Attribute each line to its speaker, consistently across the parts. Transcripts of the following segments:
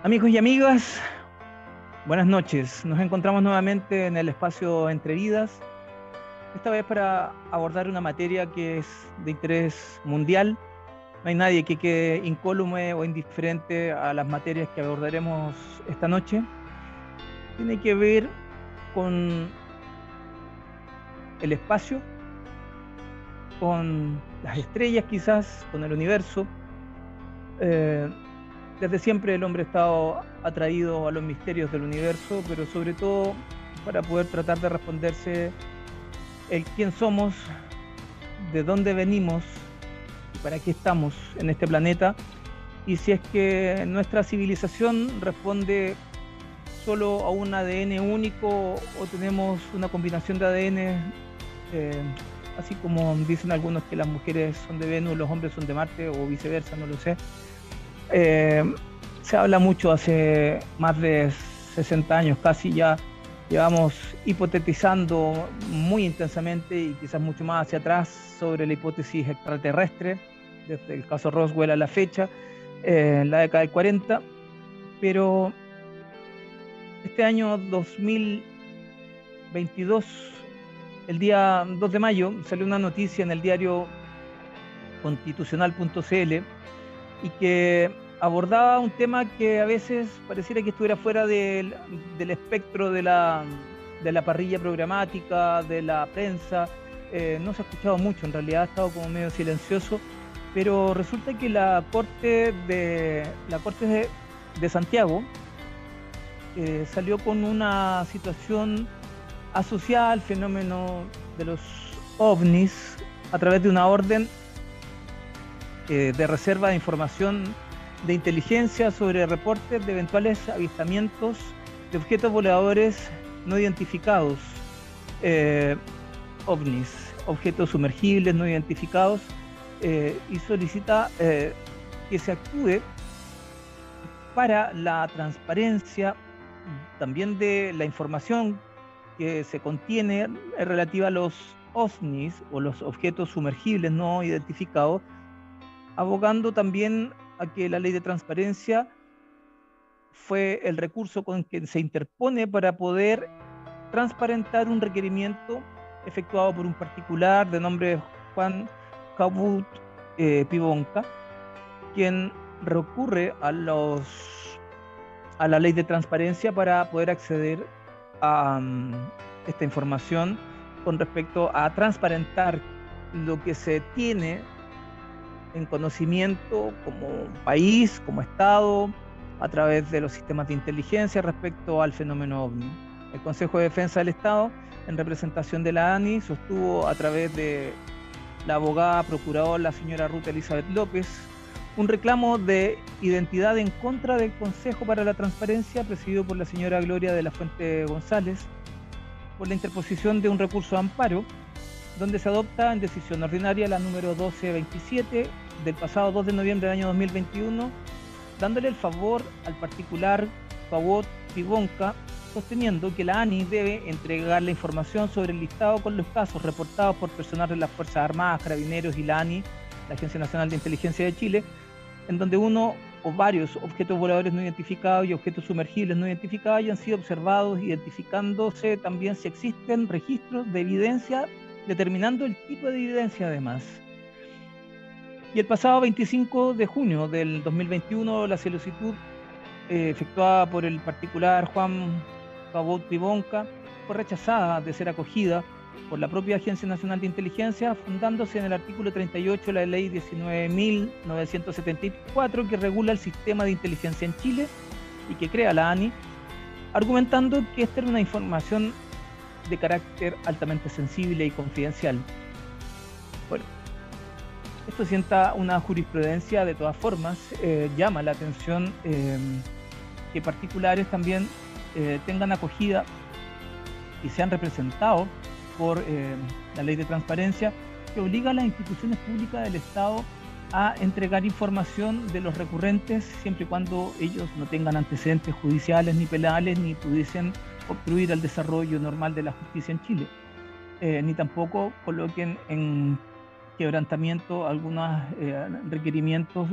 Speaker 1: Amigos y amigas, buenas noches. Nos encontramos nuevamente en el espacio Entre Vidas, esta vez para abordar una materia que es de interés mundial. No hay nadie que quede incólume o indiferente a las materias que abordaremos esta noche. Tiene que ver con el espacio, con las estrellas quizás, con el universo. Eh, Desde siempre el hombre ha estado atraído a los misterios del universo, pero sobre todo para poder tratar de responderse el quién somos, de dónde venimos y para qué estamos en este planeta, y si es que nuestra civilización responde solo a un ADN único o tenemos una combinación de ADN, eh, así como dicen algunos que las mujeres son de Venus, los hombres son de Marte o viceversa, no lo sé. Eh, Se habla mucho, hace más de 60 años casi ya llevamos hipotetizando muy intensamente y quizás mucho más hacia atrás sobre la hipótesis extraterrestre, desde el caso Roswell a la fecha, en la década del 40, pero este año 2022, el día 2 de mayo, salió una noticia en el diario constitucional.cl y que abordaba un tema que a veces pareciera que estuviera fuera del espectro de la parrilla programática, de la prensa. No se ha escuchado mucho, en realidad ha estado como medio silencioso, pero resulta que la Corte de Santiago salió con una situación asociada al fenómeno de los ovnis a través de una orden de reserva de información de inteligencia sobre reportes de eventuales avistamientos de objetos voladores no identificados, eh, ovnis, objetos sumergibles no identificados, y solicita que se actúe para la transparencia también de la información que se contiene relativa a los ovnis o los objetos sumergibles no identificados, abogando también a que la ley de transparencia fue el recurso con que se interpone para poder transparentar un requerimiento efectuado por un particular de nombre Juan Cabut Pibonca, quien recurre a la ley de transparencia para poder acceder a esta información con respecto a transparentar lo que se tiene en conocimiento como país, como Estado, a través de los sistemas de inteligencia respecto al fenómeno OVNI. El Consejo de Defensa del Estado, en representación de la ANI, sostuvo a través de la abogada procuradora, la señora Ruth Elizabeth López, un reclamo de identidad en contra del Consejo para la Transparencia, presidido por la señora Gloria de la Fuente González, por la interposición de un recurso de amparo, donde se adopta en decisión ordinaria la número 1227 del pasado 2 de noviembre del año 2021, dándole el favor al particular Pavot Pibonca, sosteniendo que la ANI debe entregar la información sobre el listado con los casos reportados por personal de las Fuerzas Armadas, Carabineros y la ANI, la Agencia Nacional de Inteligencia de Chile, en donde uno o varios objetos voladores no identificados y objetos sumergibles no identificados hayan sido observados, identificándose también si existen registros de evidencia, determinando el tipo de evidencia además. Y el pasado 25 de junio del 2021, la solicitud efectuada por el particular Juan Cabot Pibonca fue rechazada de ser acogida por la propia Agencia Nacional de Inteligencia, fundándose en el artículo 38 de la ley 19.974, que regula el sistema de inteligencia en Chile y que crea la ANI, argumentando que esta era una información de carácter altamente sensible y confidencial. Bueno, esto sienta una jurisprudencia de todas formas, llama la atención que particulares también tengan acogida y sean representados por la ley de transparencia, que obliga a las instituciones públicas del Estado a entregar información de los recurrentes siempre y cuando ellos no tengan antecedentes judiciales ni penales ni pudiesen obstruir el desarrollo normal de la justicia en Chile, ni tampoco coloquen en quebrantamiento, algunos requerimientos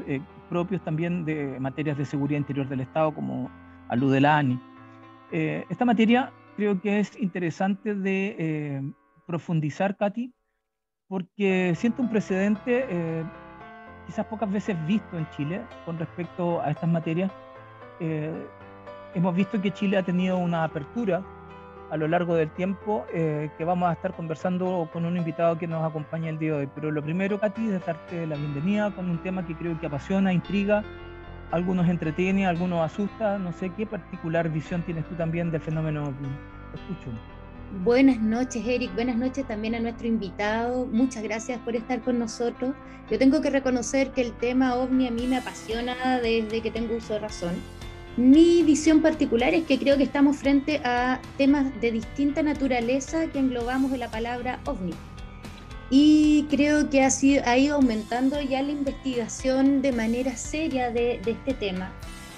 Speaker 1: propios también de materias de seguridad interior del Estado, como alude la ANI. Esta materia creo que es interesante de profundizar, Katy, porque siento un precedente quizás pocas veces visto en Chile con respecto a estas materias. Eh, Hemos visto que Chile ha tenido una apertura a lo largo del tiempo, que vamos a estar conversando con un invitado que nos acompaña el día de hoy. Pero lo primero, Katy, es darte la bienvenida con un tema que creo que apasiona, intriga, algunos entretiene, algunos asusta. No sé qué particular visión tienes tú también del fenómeno OVNI. Te escucho.
Speaker 2: Buenas noches, Eric. Buenas noches también a nuestro invitado. Muchas gracias por estar con nosotros. Yo tengo que reconocer que el tema OVNI a mí me apasiona desde que tengo uso de razón. Mi visión particular es que creo que estamos frente a temas de distinta naturaleza que englobamos en la palabra OVNI. Y creo que ha ido aumentando ya la investigación de manera seria de este tema.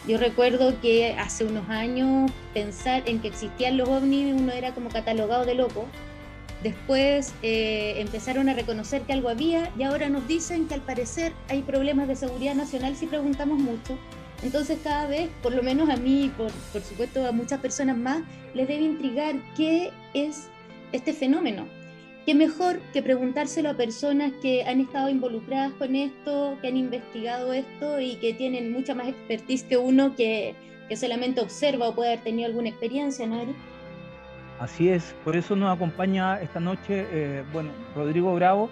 Speaker 2: Yo recuerdo que hace unos años pensar en que existían los ovnis uno era como catalogado de loco. Después empezaron a reconocer que algo había y ahora nos dicen que al parecer hay problemas de seguridad nacional si preguntamos mucho. Entonces cada vez, por lo menos a mí y por supuesto a muchas personas más, les debe intrigar qué es este fenómeno. Qué mejor que preguntárselo a personas que han estado involucradas con esto, que han investigado esto y que tienen mucha más expertise que uno que solamente observa o puede haber tenido alguna experiencia, ¿no, Eric?
Speaker 1: Así es, por eso nos acompaña esta noche, Rodrigo Bravo,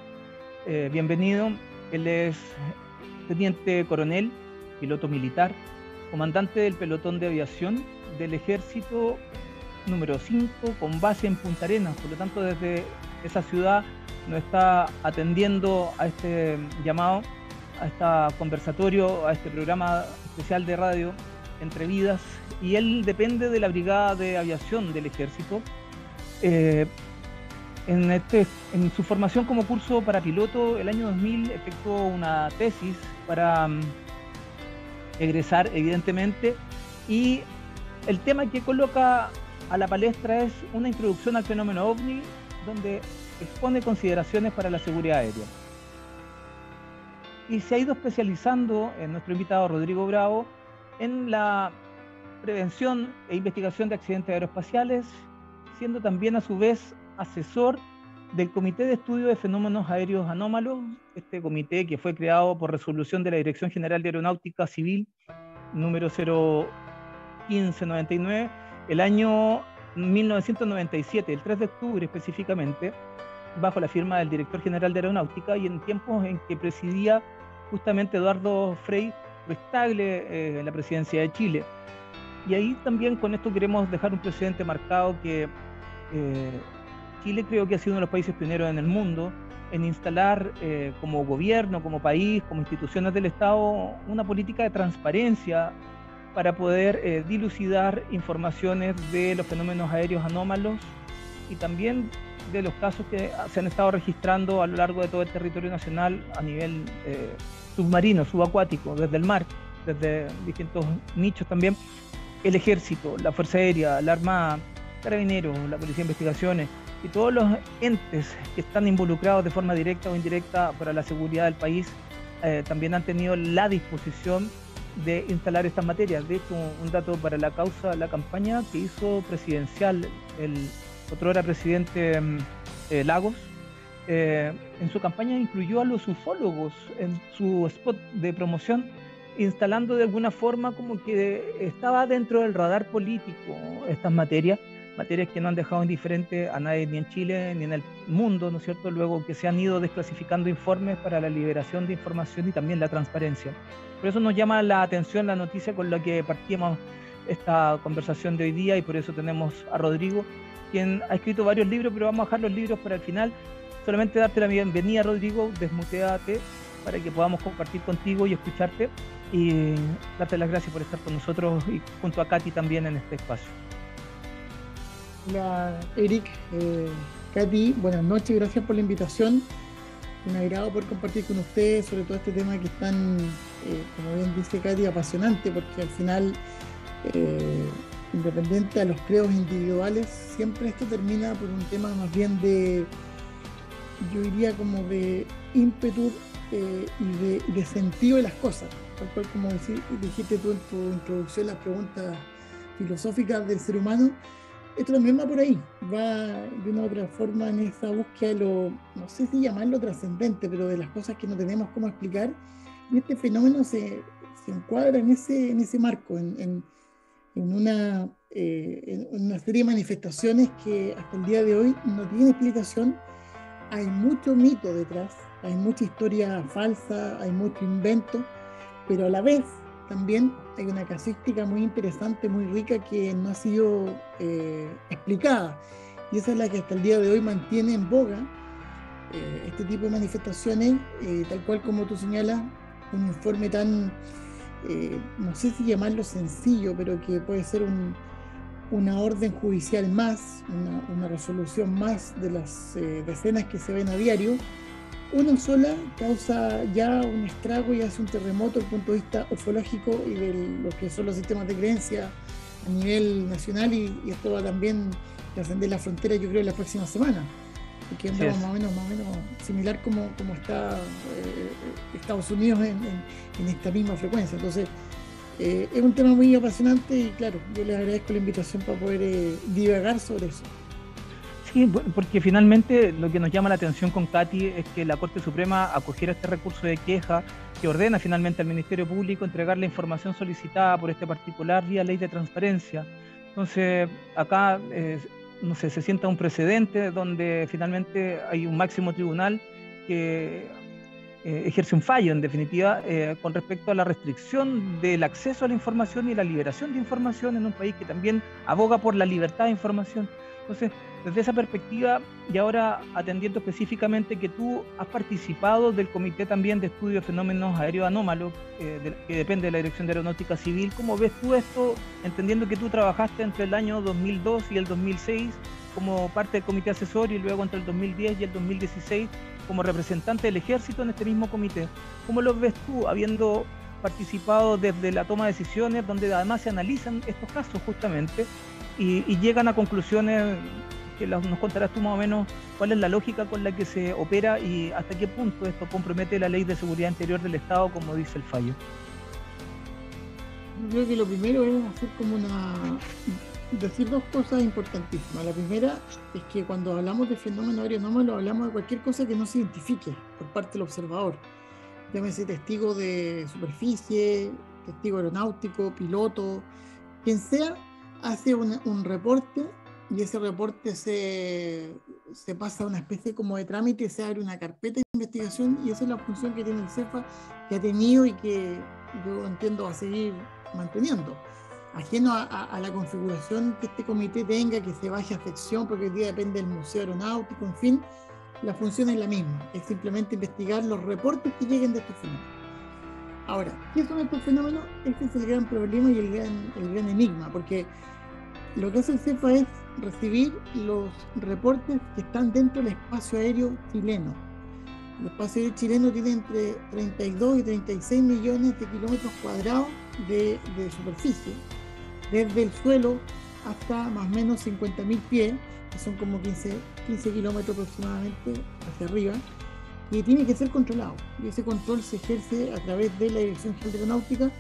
Speaker 1: bienvenido. Él es teniente coronel, piloto militar, comandante del pelotón de aviación del Ejército número 5 con base en Punta Arenas. Por lo tanto, desde esa ciudad nos está atendiendo a este llamado, a este conversatorio, a este programa especial de radio Entre Vidas, y él depende de la Brigada de Aviación del Ejército. En su formación como curso para piloto, el año 2000 efectuó una tesis para egresar, evidentemente, y el tema que coloca a la palestra es una introducción al fenómeno OVNI, donde expone consideraciones para la seguridad aérea. Y se ha ido especializando en nuestro invitado Rodrigo Bravo en la prevención e investigación de accidentes aeroespaciales, siendo también a su vez asesor del Comité de Estudio de Fenómenos Aéreos Anómalos, este comité que fue creado por resolución de la Dirección General de Aeronáutica Civil número 01599, el año 1997, el 3 de octubre específicamente, bajo la firma del director general de Aeronáutica, y en tiempos en que presidía justamente Eduardo Frei Ruiz-Tagle la presidencia de Chile. Y ahí también con esto queremos dejar un precedente marcado que Chile creo que ha sido uno de los países pioneros en el mundo en instalar como gobierno, como país, como instituciones del Estado, una política de transparencia para poder dilucidar informaciones de los fenómenos aéreos anómalos y también de los casos que se han estado registrando a lo largo de todo el territorio nacional a nivel submarino, subacuático, desde el mar, desde distintos nichos también. El Ejército, la Fuerza Aérea, la Armada, Carabineros, la Policía de Investigaciones y todos los entes que están involucrados de forma directa o indirecta para la seguridad del país también han tenido la disposición de instalar estas materias. De hecho, un dato para la causa, la campaña que hizo presidencial el otrora presidente Lagos, en su campaña incluyó a los ufólogos en su spot de promoción, instalando de alguna forma como que estaba dentro del radar político estas materias que no han dejado indiferente a nadie, ni en Chile ni en el mundo, ¿no es cierto? Luego que se han ido desclasificando informes para la liberación de información y también la transparencia. Por eso nos llama la atención la noticia con la que partimos esta conversación de hoy día, y por eso tenemos a Rodrigo, quien ha escrito varios libros, pero vamos a dejar los libros para el final. Solamente darte la bienvenida, Rodrigo, desmuteate para que podamos compartir contigo y escucharte, y darte las gracias por estar con nosotros y junto a Katy también en este espacio.
Speaker 3: Hola Eric, Katy, buenas noches, gracias por la invitación. Un agrado por compartir con ustedes sobre todo este tema que es tan, como bien dice Katy, apasionante, porque al final, independiente a los credos individuales, siempre esto termina por un tema más bien de yo diría como de ímpetu y de sentido de las cosas, tal cual como dijiste tú en tu introducción, las preguntas filosóficas del ser humano. Esto también va por ahí, va de una u otra forma en esa búsqueda de lo, no sé si llamarlo trascendente, pero de las cosas que no tenemos cómo explicar, y este fenómeno se encuadra en ese marco, en una serie de manifestaciones que hasta el día de hoy no tienen explicación. Hay mucho mito detrás, hay mucha historia falsa, hay mucho invento, pero a la vez también hay una casuística muy interesante, muy rica, que no ha sido explicada, y esa es la que hasta el día de hoy mantiene en boga este tipo de manifestaciones, tal cual como tú señalas, un informe tan, no sé si llamarlo sencillo, pero que puede ser una orden judicial más, una resolución más de las decenas que se ven a diario. Una sola causa ya un estrago y hace un terremoto desde el punto de vista ufológico y de lo que son los sistemas de creencia a nivel nacional, y esto va también a trascender la frontera, yo creo, en la próxima semana, porque andamos más o menos similar como está Estados Unidos en esta misma frecuencia. Entonces, es un tema muy apasionante y claro, yo les agradezco la invitación para poder divagar sobre eso.
Speaker 1: Sí, porque finalmente lo que nos llama la atención con Katy es que la Corte Suprema acogiera este recurso de queja que ordena finalmente al Ministerio Público entregar la información solicitada por este particular vía ley de transparencia. Entonces, acá, no sé, se sienta un precedente donde finalmente hay un máximo tribunal que ejerce un fallo, en definitiva, con respecto a la restricción del acceso a la información y la liberación de información en un país que también aboga por la libertad de información. Entonces, desde esa perspectiva, y ahora atendiendo específicamente que tú has participado del Comité también de Estudio de Fenómenos Aéreos Anómalos, que depende de la Dirección de Aeronáutica Civil, ¿cómo ves tú esto, entendiendo que tú trabajaste entre el año 2002 y el 2006 como parte del comité asesor y luego entre el 2010 y el 2016 como representante del Ejército en este mismo comité? ¿Cómo lo ves tú, habiendo participado desde la toma de decisiones, donde además se analizan estos casos justamente y llegan a conclusiones que nos contarás tú más o menos cuál es la lógica con la que se opera y hasta qué punto esto compromete la Ley de Seguridad Interior del Estado, como dice el fallo?
Speaker 3: Yo creo que lo primero es decir dos cosas importantísimas. La primera es que cuando hablamos de fenómeno aéreo anómalo, hablamos de cualquier cosa que no se identifique por parte del observador. Llámese testigo de superficie, testigo aeronáutico, piloto, quien sea, hace un reporte, y ese reporte se pasa a una especie como de trámite, se abre una carpeta de investigación, y esa es la función que tiene el CEFA, que ha tenido y que yo entiendo va a seguir manteniendo. Ajeno a la configuración que este comité tenga, que se vaya a sección, porque hoy día depende del Museo Aeronáutico, en fin, la función es la misma, es simplemente investigar los reportes que lleguen de estos fenómenos. Ahora, ¿qué son estos fenómenos? Este es el gran problema y el gran enigma, porque lo que hace el CEFA es recibir los reportes que están dentro del espacio aéreo chileno. El espacio aéreo chileno tiene entre 32 y 36 millones de kilómetros cuadrados de superficie, desde el suelo hasta más o menos 50.000 pies, que son como 15 kilómetros aproximadamente hacia arriba, y tiene que ser controlado. Y ese control se ejerce a través de la Dirección General de Aeronáutica,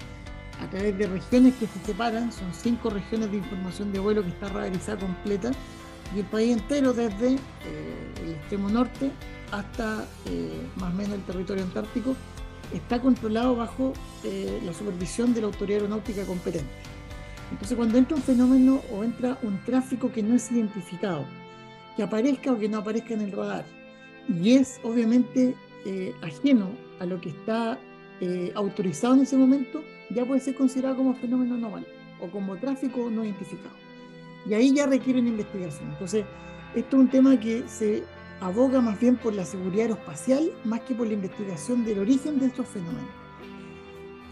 Speaker 3: a través de regiones que se separan, son 5 regiones de información de vuelo que está radarizada completa, y el país entero, desde el extremo norte hasta más o menos el territorio antártico, está controlado bajo la supervisión de la autoridad aeronáutica competente. Entonces, cuando entra un fenómeno o entra un tráfico que no es identificado, que aparezca o que no aparezca en el radar, y es obviamente ajeno a lo que está autorizado en ese momento, ya puede ser considerado como fenómeno anómalo o como tráfico no identificado. Y ahí ya requiere una investigación. Entonces, esto es un tema que se aboga más bien por la seguridad aeroespacial más que por la investigación del origen de estos fenómenos.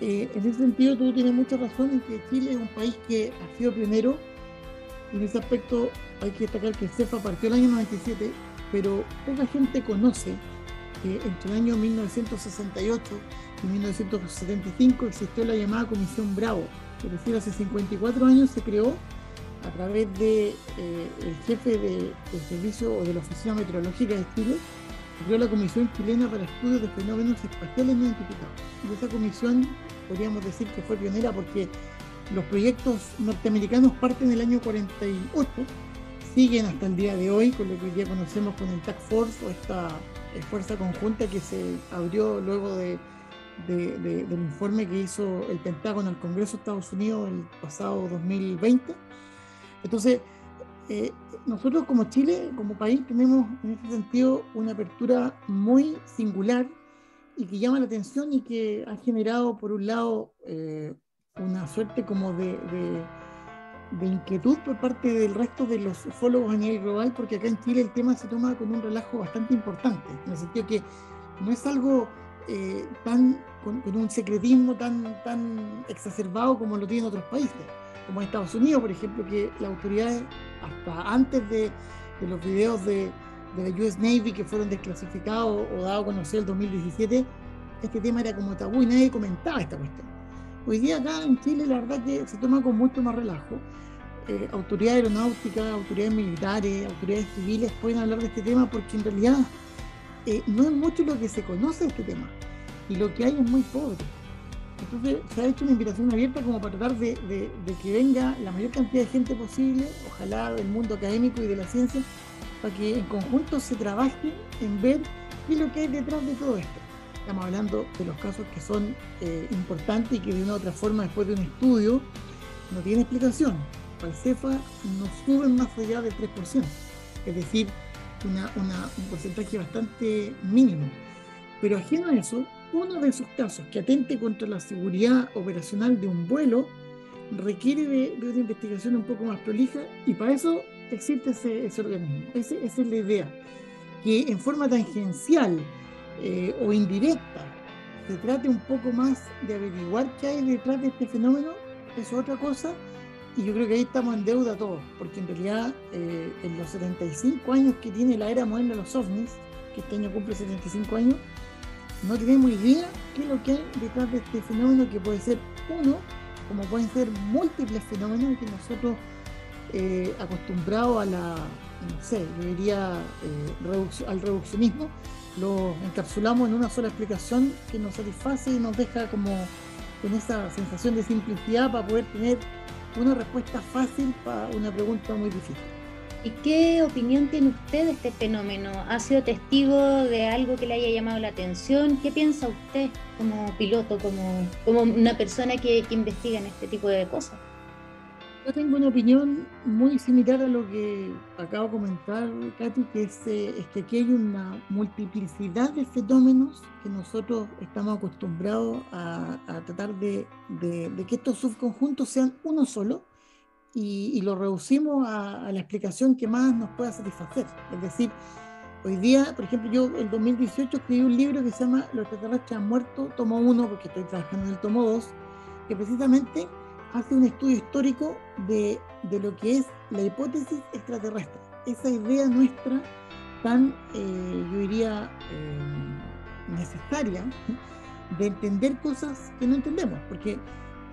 Speaker 3: En ese sentido, tú tienes mucha razón en que Chile es un país que ha sido pionero. En ese aspecto hay que destacar que el CEFA partió el año 97, pero poca gente conoce que entre el año 1968 y 1975 existió la llamada Comisión Bravo, es decir, hace 54 años se creó a través de el jefe del servicio o de la Oficina Meteorológica de Chile, se creó la Comisión Chilena para Estudios de Fenómenos Espaciales No Identificados. Y esa comisión, podríamos decir que fue pionera porque los proyectos norteamericanos parten del año 48, siguen hasta el día de hoy con lo que hoy día conocemos con el Task Force o esta fuerza conjunta que se abrió luego del informe que hizo el Pentágono al Congreso de Estados Unidos el pasado 2020. Entonces, nosotros como Chile, como país, tenemos en ese sentido una apertura muy singular y que llama la atención y que ha generado, por un lado, una suerte como de inquietud por parte del resto de los ufólogos a nivel global, porque acá en Chile el tema se toma con un relajo bastante importante, en el sentido que no es algo con un secretismo tan exacerbado como lo tienen otros países, como en Estados Unidos, por ejemplo, que las autoridades, hasta antes de los videos de la US Navy que fueron desclasificados o dados a conocer el 2017, este tema era como tabú y nadie comentaba esta cuestión. Hoy día acá en Chile la verdad que se toma con mucho más relajo. Autoridades aeronáuticas, autoridades militares, autoridades civiles pueden hablar de este tema porque en realidad no es mucho lo que se conoce de este tema y lo que hay es muy pobre. Entonces se ha hecho una invitación abierta como para tratar de que venga la mayor cantidad de gente posible, ojalá del mundo académico y de la ciencia, para que en conjunto se trabaje en ver qué es lo que hay detrás de todo esto. Estamos hablando de los casos que son importantes y que de una u otra forma, después de un estudio, no tiene explicación. Para el CEFA no suben más allá del 3%, es decir, un porcentaje bastante mínimo. Pero ajeno a eso, uno de esos casos que atente contra la seguridad operacional de un vuelo requiere de una investigación un poco más prolija y para eso existe ese organismo. Esa es la idea, que en forma tangencial o indirecta se trate un poco más de averiguar qué hay detrás de este fenómeno, es otra cosa, y yo creo que ahí estamos en deuda todos, porque en realidad en los 75 años que tiene la era moderna de los ovnis, que este año cumple 75 años, no tenemos idea qué es lo que hay detrás de este fenómeno, que puede ser uno, como pueden ser múltiples fenómenos que nosotros acostumbrados a la, no sé, yo diría al reduccionismo, lo encapsulamos en una sola explicación que nos satisface y nos deja como con esa sensación de simplicidad para poder tener una respuesta fácil para una pregunta muy difícil.
Speaker 2: ¿Y qué opinión tiene usted de este fenómeno? ¿Ha sido testigo de algo que le haya llamado la atención? ¿Qué piensa usted como piloto, como una persona que investiga en este tipo de cosas?
Speaker 3: Yo tengo una opinión muy similar a lo que acabo de comentar, Katy, que es que aquí hay una multiplicidad de fenómenos que nosotros estamos acostumbrados a tratar de que estos subconjuntos sean uno solo y lo reducimos a la explicación que más nos pueda satisfacer. Es decir, hoy día, por ejemplo, yo en 2018 escribí un libro que se llama Los extraterrestres han muerto, tomo 1, porque estoy trabajando en el tomo 2, que precisamente hace un estudio histórico de lo que es la hipótesis extraterrestre. Esa idea nuestra tan, yo diría, necesaria de entender cosas que no entendemos, porque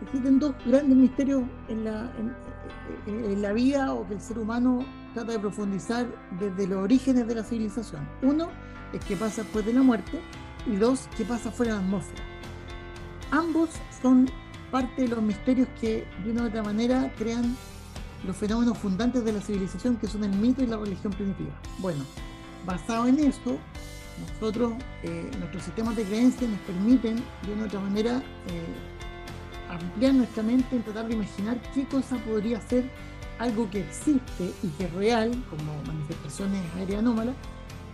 Speaker 3: existen dos grandes misterios en la vida o que el ser humano trata de profundizar desde los orígenes de la civilización. Uno es qué pasa después de la muerte y dos, qué pasa fuera de la atmósfera. Ambos son parte de los misterios que de una u otra manera crean los fenómenos fundantes de la civilización, que son el mito y la religión primitiva. Bueno, basado en eso, nosotros, nuestros sistemas de creencias nos permiten de una u otra manera ampliar nuestra mente en tratar de imaginar qué cosa podría ser algo que existe y que es real, como manifestaciones aéreas anómalas,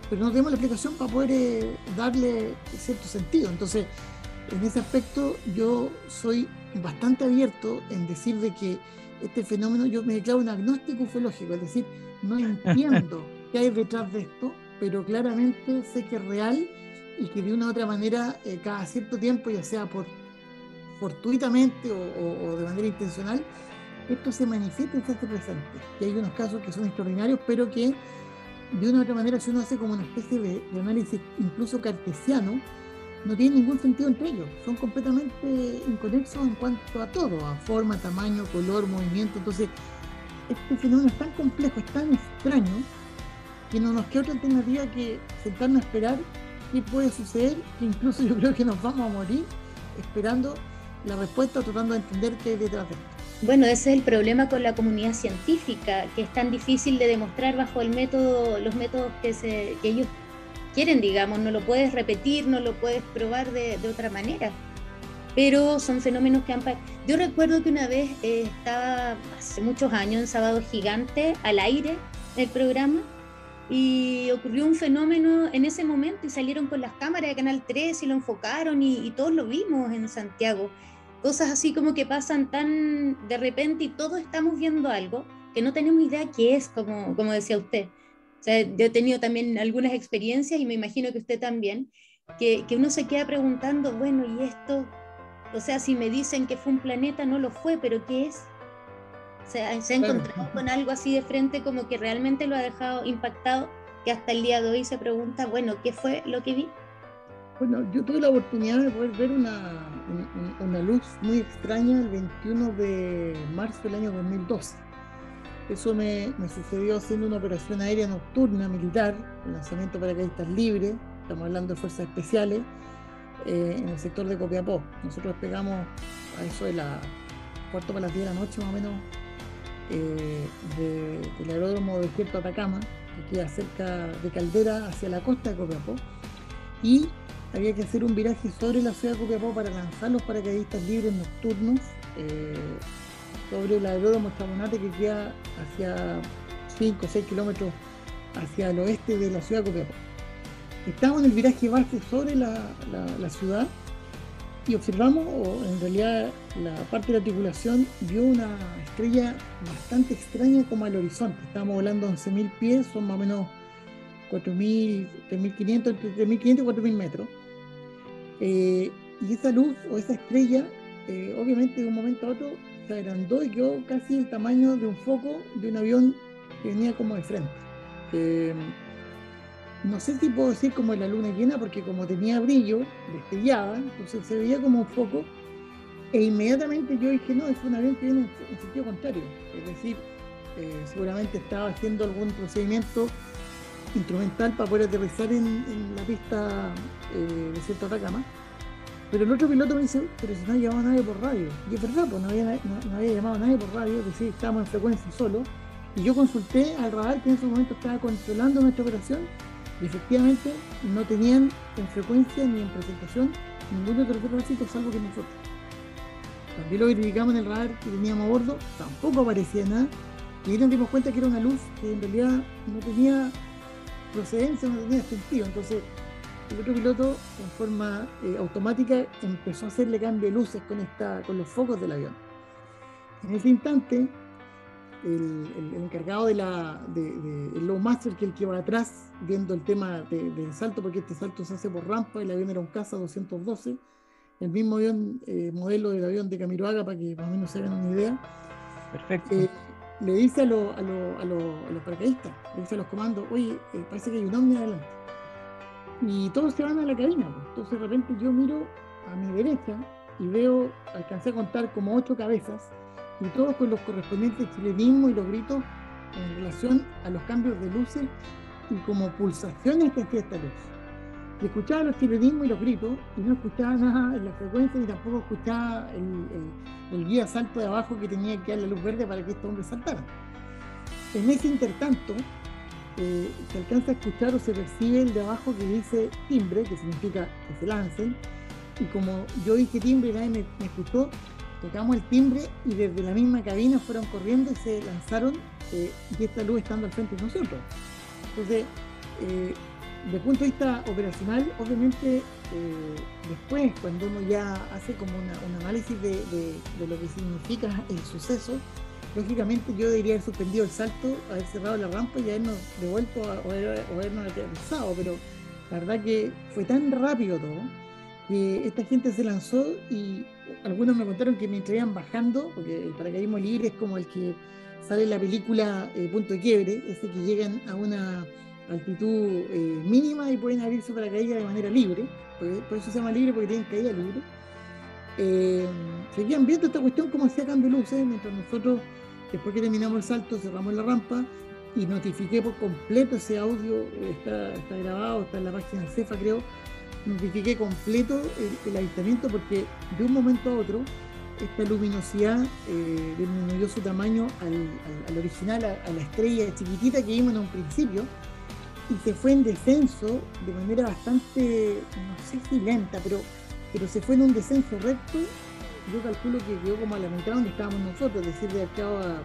Speaker 3: pero no tenemos la explicación para poder darle cierto sentido. Entonces, en ese aspecto yo soy bastante abierto en decir de que este fenómeno, yo me declaro un agnóstico ufológico, es decir, no entiendo qué hay detrás de esto, pero claramente sé que es real y que de una u otra manera cada cierto tiempo, ya sea fortuitamente o de manera intencional, esto se manifiesta y se hace presente. Y hay unos casos que son extraordinarios, pero que de una u otra manera, si uno hace como una especie de análisis incluso cartesiano, no tiene ningún sentido entre ellos, son completamente inconexos en cuanto a todo, a forma, tamaño, color, movimiento. Entonces, este fenómeno es tan complejo, es tan extraño, y no nos queda otra alternativa que sentarnos a esperar qué puede suceder, que incluso yo creo que nos vamos a morir esperando la respuesta, tratando de entender qué hay detrás de esto.
Speaker 2: Bueno, ese es el problema con la comunidad científica, que es tan difícil de demostrar bajo el método, los métodos que ellos quieren, digamos. No lo puedes repetir, no lo puedes probar de otra manera. Pero son fenómenos que han... Yo recuerdo que una vez estaba hace muchos años en Sábado Gigante al aire del programa y ocurrió un fenómeno en ese momento y salieron con las cámaras de Canal 3 y lo enfocaron y todos lo vimos en Santiago. Cosas así como que pasan tan de repente y todos estamos viendo algo que no tenemos idea qué es, como decía usted. O sea, yo he tenido también algunas experiencias y me imagino que usted también, que uno se queda preguntando, bueno, ¿y esto? O sea, si me dicen que fue un planeta, no lo fue, pero ¿qué es? O sea, se ha encontrado con algo así de frente como que realmente lo ha dejado impactado, que hasta el día de hoy se pregunta, bueno, ¿qué fue lo que vi?
Speaker 3: Bueno, yo tuve la oportunidad de poder ver una luz muy extraña el 21 de marzo del año 2012. Eso me sucedió haciendo una operación aérea nocturna militar, el lanzamiento de paracaidistas libres, estamos hablando de fuerzas especiales, en el sector de Copiapó. Nosotros despegamos a eso de la cuarto para las 10 de la noche más o menos del aeródromo de Desierto Atacama, que queda cerca de Caldera hacia la costa de Copiapó, y había que hacer un viraje sobre la ciudad de Copiapó para lanzar los paracaidistas libres nocturnos sobre el aeródromo Chamonate, que queda hacia 5 o 6 kilómetros hacia el oeste de la ciudad de Copiapó. Estábamos en el viraje base sobre la ciudad y observamos, o en realidad la parte de la tripulación vio una estrella bastante extraña como al horizonte. Estábamos volando a 11.000 pies, son más o menos 4.000, 3.500, entre 3.500 y 4.000 metros. Y esa luz o esa estrella, obviamente de un momento a otro se agrandó y quedó casi el tamaño de un foco de un avión que venía como de frente. No sé si puedo decir como en la luna llena, porque como tenía brillo, destellaba, entonces se veía como un foco, e inmediatamente yo dije, no, es un avión que viene en sentido contrario, es decir, seguramente estaba haciendo algún procedimiento instrumental para poder aterrizar en la pista de Desierto Atacama. Pero el otro piloto me dice, pero si no ha llamado a nadie por radio. Y es verdad, pues no había llamado a nadie por radio, es decir, estábamos en frecuencia solo. Y yo consulté al radar que en ese momento estaba controlando nuestra operación, y efectivamente no tenían en frecuencia ni en presentación ningún otro tránsito salvo que nosotros. También lo verificamos en el radar que teníamos a bordo, tampoco aparecía nada, y ahí nos dimos cuenta que era una luz que en realidad no tenía procedencia, no tenía sentido. Entonces el otro piloto en forma automática empezó a hacerle cambio de luces con los focos del avión. En ese instante el encargado el low master, que es el que va atrás viendo el tema del salto, porque este salto se hace por rampa, el avión era un Casa 212, el mismo avión, modelo del avión de Camiroaga, para que más o menos se hagan una idea.
Speaker 1: Perfecto.
Speaker 3: Le dice a los paracaidistas, le dice a los comandos, oye, parece que hay un ovni adelante. Y todos se van a la cabina, pues. Entonces de repente yo miro a mi derecha y veo, alcancé a contar como 8 cabezas, y todos con los correspondientes chilenismos y los gritos en relación a los cambios de luces y como pulsaciones que hacía esta luz. Y escuchaba los chilenismos y los gritos y no escuchaba nada en la frecuencia, ni tampoco escuchaba el guía salto de abajo que tenía que dar la luz verde para que estos hombres saltaran. En ese intertanto se alcanza a escuchar o se percibe el de abajo que dice timbre, que significa que se lancen, y como yo dije timbre y nadie me escuchó, tocamos el timbre y desde la misma cabina fueron corriendo y se lanzaron, y esta luz estando al frente de nosotros. Entonces, desde el punto de vista operacional, obviamente, después, cuando uno ya hace como un análisis de lo que significa el suceso, lógicamente yo debería haber suspendido el salto, haber cerrado la rampa y habernos devuelto o habernos aterrizado, pero la verdad que fue tan rápido todo que esta gente se lanzó, y algunos me contaron que mientras iban bajando, porque el paracaidismo libre es como el que sale en la película Punto de Quiebre, ese que llegan a una altitud mínima y pueden abrir su paracaídas de manera libre, por eso se llama libre, porque tienen caída libre. Seguían viendo esta cuestión como hacía cambio de luces, mientras nosotros, después que terminamos el salto, cerramos la rampa y notifiqué por completo ese audio, está grabado, está en la página del CEFA, creo. Notifiqué completo el avistamiento porque de un momento a otro esta luminosidad disminuyó su tamaño al original, a la estrella chiquitita que vimos en un principio, y se fue en descenso de manera bastante, no sé si lenta, pero se fue en un descenso recto. Yo calculo que quedó como a la mitad donde estábamos nosotros, es decir, de acá a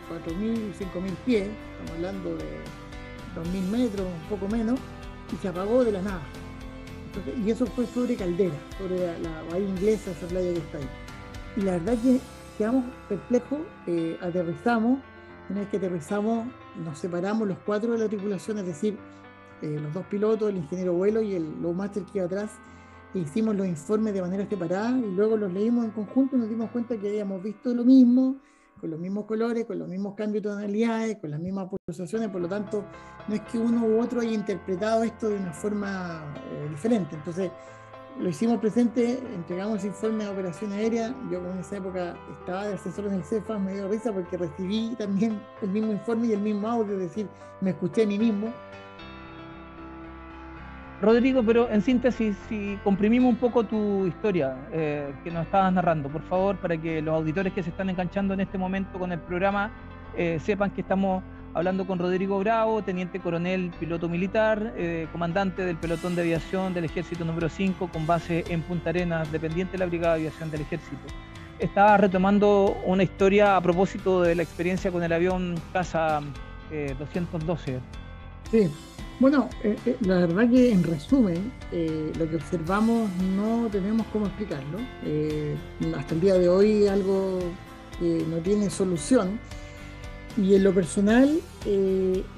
Speaker 3: 4.000, 5.000 pies, estamos hablando de 2.000 metros, un poco menos, y se apagó de la nada. Entonces, y eso fue sobre Caldera, sobre la bahía inglesa, esa playa que está ahí. Y la verdad que quedamos perplejos, aterrizamos. Una vez que aterrizamos, nos separamos los 4 de la tripulación, es decir, los 2 pilotos, el ingeniero vuelo y el lowmaster que iba atrás, e hicimos los informes de manera separada y luego los leímos en conjunto y nos dimos cuenta que habíamos visto lo mismo, con los mismos colores, con los mismos cambios de tonalidades, con las mismas pulsaciones. Por lo tanto, no es que uno u otro haya interpretado esto de una forma diferente. Entonces, lo hicimos presente, entregamos ese informe de operación aérea. Yo en esa época estaba de asesor en el CEFA, me dio risa porque recibí también el mismo informe y el mismo audio, es decir, me escuché a mí mismo.
Speaker 1: Rodrigo, pero en síntesis, si comprimimos un poco tu historia que nos estabas narrando, por favor, para que los auditores que se están enganchando en este momento con el programa sepan que estamos hablando con Rodrigo Bravo, teniente coronel, piloto militar, comandante del pelotón de aviación del Ejército número 5, con base en Punta Arenas, dependiente de la Brigada de Aviación del Ejército. Estaba retomando una historia a propósito de la experiencia con el avión Casa 212.
Speaker 3: Sí. Bueno, la verdad que en resumen, lo que observamos no tenemos cómo explicarlo. Hasta el día de hoy algo que no tiene solución. Y en lo personal,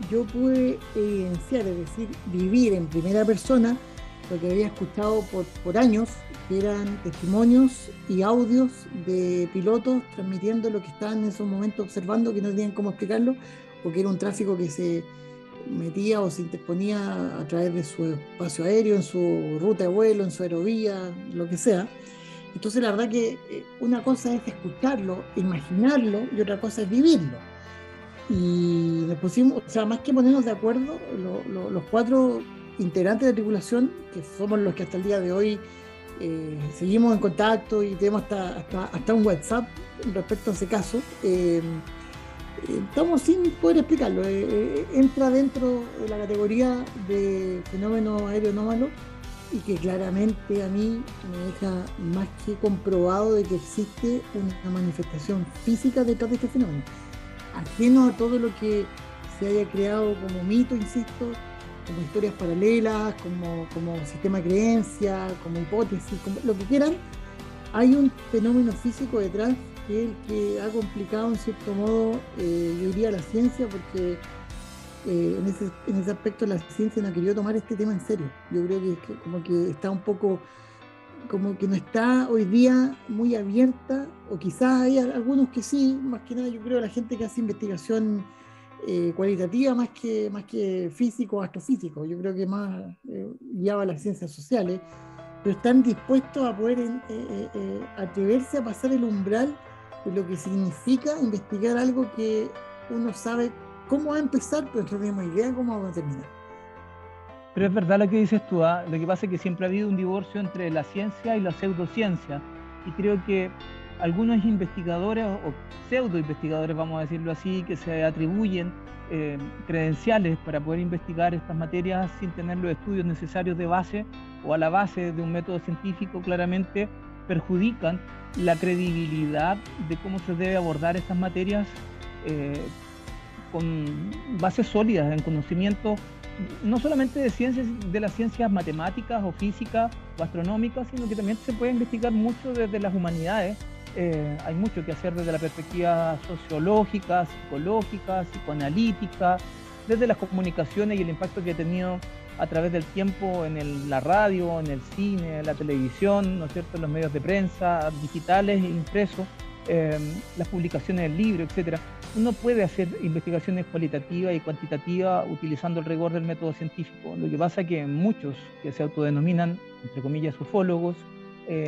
Speaker 3: yo pude evidenciar, es decir, vivir en primera persona lo que había escuchado por años, que eran testimonios y audios de pilotos transmitiendo lo que estaban en esos momentos observando, que no tenían cómo explicarlo, porque era un tráfico que se metía o se interponía a través de su espacio aéreo, en su ruta de vuelo, en su aerovía, lo que sea. Entonces la verdad que una cosa es escucharlo, imaginarlo, y otra cosa es vivirlo. Y nos pusimos, o sea, más que ponernos de acuerdo, los 4 integrantes de la tripulación, que somos los que hasta el día de hoy seguimos en contacto y tenemos hasta un WhatsApp respecto a ese caso, estamos sin poder explicarlo. Entra dentro de la categoría de fenómeno aéreo anómalo y que claramente a mí me deja más que comprobado de que existe una manifestación física detrás de este fenómeno, ajeno a todo lo que se haya creado como mito, insisto, como historias paralelas, como sistema de creencia, como hipótesis, como lo que quieran. Hay un fenómeno físico detrás que es el que ha complicado en cierto modo, yo diría, la ciencia, porque en ese aspecto la ciencia no ha querido tomar este tema en serio. Yo creo que como que está un poco, como que no está hoy día muy abierta, o quizás hay algunos que sí, más que nada yo creo la gente que hace investigación cualitativa más que físico o astrofísico. Yo creo que más guiaba a las ciencias sociales, pero están dispuestos a poder atreverse a pasar el umbral de lo que significa investigar algo que uno sabe cómo va a empezar, pero no tenemos idea de cómo va a terminar.
Speaker 1: Pero es verdad lo que dices tú, ¿eh? Lo que pasa es que siempre ha habido un divorcio entre la ciencia y la pseudociencia, y creo que algunos investigadores o pseudo investigadores, vamos a decirlo así, que se atribuyen credenciales para poder investigar estas materias sin tener los estudios necesarios de base o a la base de un método científico, claramente perjudican la credibilidad de cómo se debe abordar estas materias con bases sólidas en conocimiento, no solamente de ciencias, de las ciencias matemáticas o físicas o astronómicas, sino que también se puede investigar mucho desde las humanidades. Hay mucho que hacer desde la perspectiva sociológica, psicológica, psicoanalítica, desde las comunicaciones y el impacto que ha tenido a través del tiempo en la radio, en el cine, en la televisión, ¿no es cierto?, en los medios de prensa, digitales e impresos, las publicaciones del libro, etcétera. Uno puede hacer investigaciones cualitativas y cuantitativas utilizando el rigor del método científico. Lo que pasa es que muchos que se autodenominan, entre comillas, ufólogos,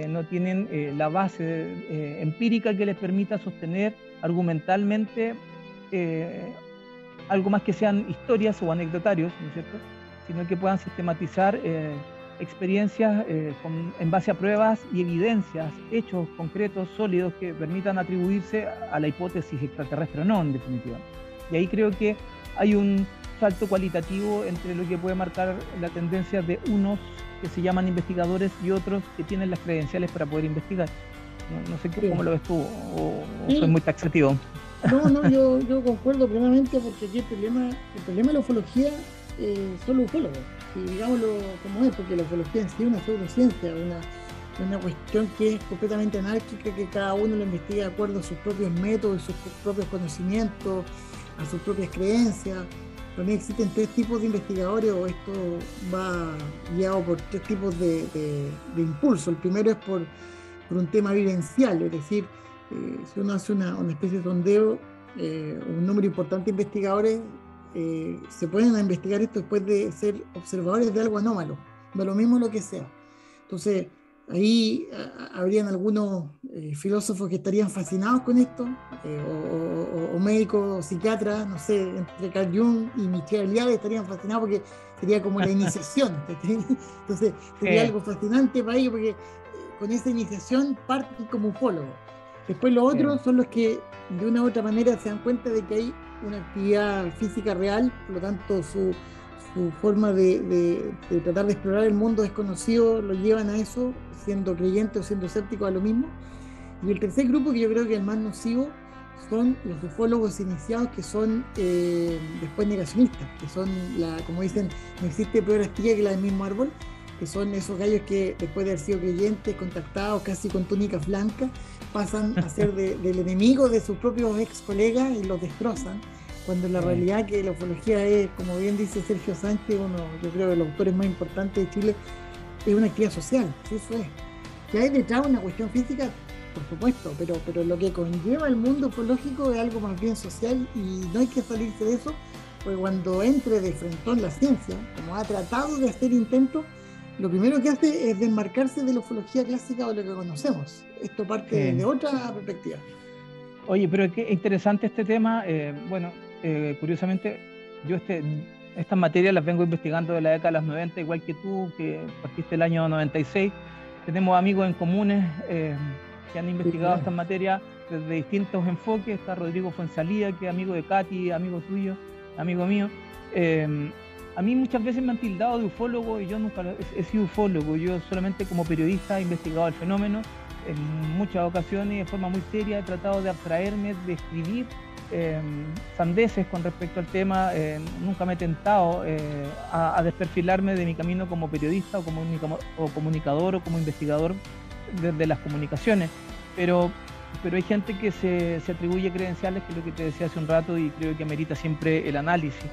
Speaker 1: no tienen la base empírica que les permita sostener argumentalmente algo más que sean historias o anecdotarios, ¿no es cierto?, sino que puedan sistematizar experiencias en base a pruebas y evidencias, hechos concretos, sólidos, que permitan atribuirse a la hipótesis extraterrestre o no, en definitiva. Y ahí creo que hay un salto cualitativo entre lo que puede marcar la tendencia de unos que se llaman investigadores y otros que tienen las credenciales para poder investigar. No sé cómo lo ves tú, o soy muy taxativo.
Speaker 3: No, yo concuerdo plenamente, porque aquí el problema de la ufología son los ufólogos, y digámoslo como es, porque la ufología en sí es una pseudociencia, una cuestión que es completamente anárquica, que cada uno lo investiga de acuerdo a sus propios métodos, sus propios conocimientos, a sus propias creencias. También existen tres tipos de investigadores, o esto va guiado por tres tipos de impulso. El primero es por un tema vivencial, es decir, si uno hace una especie de sondeo, un número importante de investigadores se ponen a investigar esto después de ser observadores de algo anómalo, de lo mismo lo que sea. Entonces, ahí habrían algunos filósofos que estarían fascinados con esto, o médicos, o psiquiatras, no sé, entre Carl Jung y Michel Eliade estarían fascinados, porque sería como la iniciación. Entonces, sería algo fascinante para ellos, porque con esa iniciación parten como ufólogos. Después los otros son los que de una u otra manera se dan cuenta de que hay una actividad física real, por lo tanto su forma de tratar de explorar el mundo desconocido lo llevan a eso, siendo creyentes o siendo escépticos a lo mismo. Y el tercer grupo, que yo creo que es el más nocivo, son los ufólogos iniciados, que son después negacionistas, que son, como dicen, no existe peor astilla que la del mismo árbol, que son esos gallos que después de haber sido creyentes, contactados casi con túnicas blancas, pasan a ser del enemigo de sus propios ex colegas y los destrozan, cuando la realidad que la ufología es, como bien dice Sergio Sánchez, yo creo de los autores más importantes de Chile, es una actividad social, eso es. Que hay detrás una cuestión física, por supuesto, pero lo que conlleva el mundo ufológico es algo más bien social, y no hay que salirse de eso, porque cuando entre de frentón la ciencia, como ha tratado de hacer intentos, lo primero que hace es desmarcarse de la ufología clásica o lo que conocemos. Esto parte de otra perspectiva.
Speaker 1: Oye, pero qué interesante este tema. Curiosamente, yo estas materias las vengo investigando de la década de los 90, igual que tú, que partiste el año 96. Tenemos amigos en comunes que han investigado estas materias desde distintos enfoques. Está Rodrigo Fuenzalía, que es amigo de Katy, amigo tuyo, amigo mío. A mí muchas veces me han tildado de ufólogo, y yo nunca he sido ufólogo. Yo solamente como periodista he investigado el fenómeno en muchas ocasiones, de forma muy seria. He tratado de abstraerme, de escribir sandeces con respecto al tema. Nunca me he tentado a desperfilarme de mi camino como periodista o comunicador o como investigador desde las comunicaciones. Pero hay gente que se atribuye credenciales, que es lo que te decía hace un rato, y creo que amerita siempre el análisis.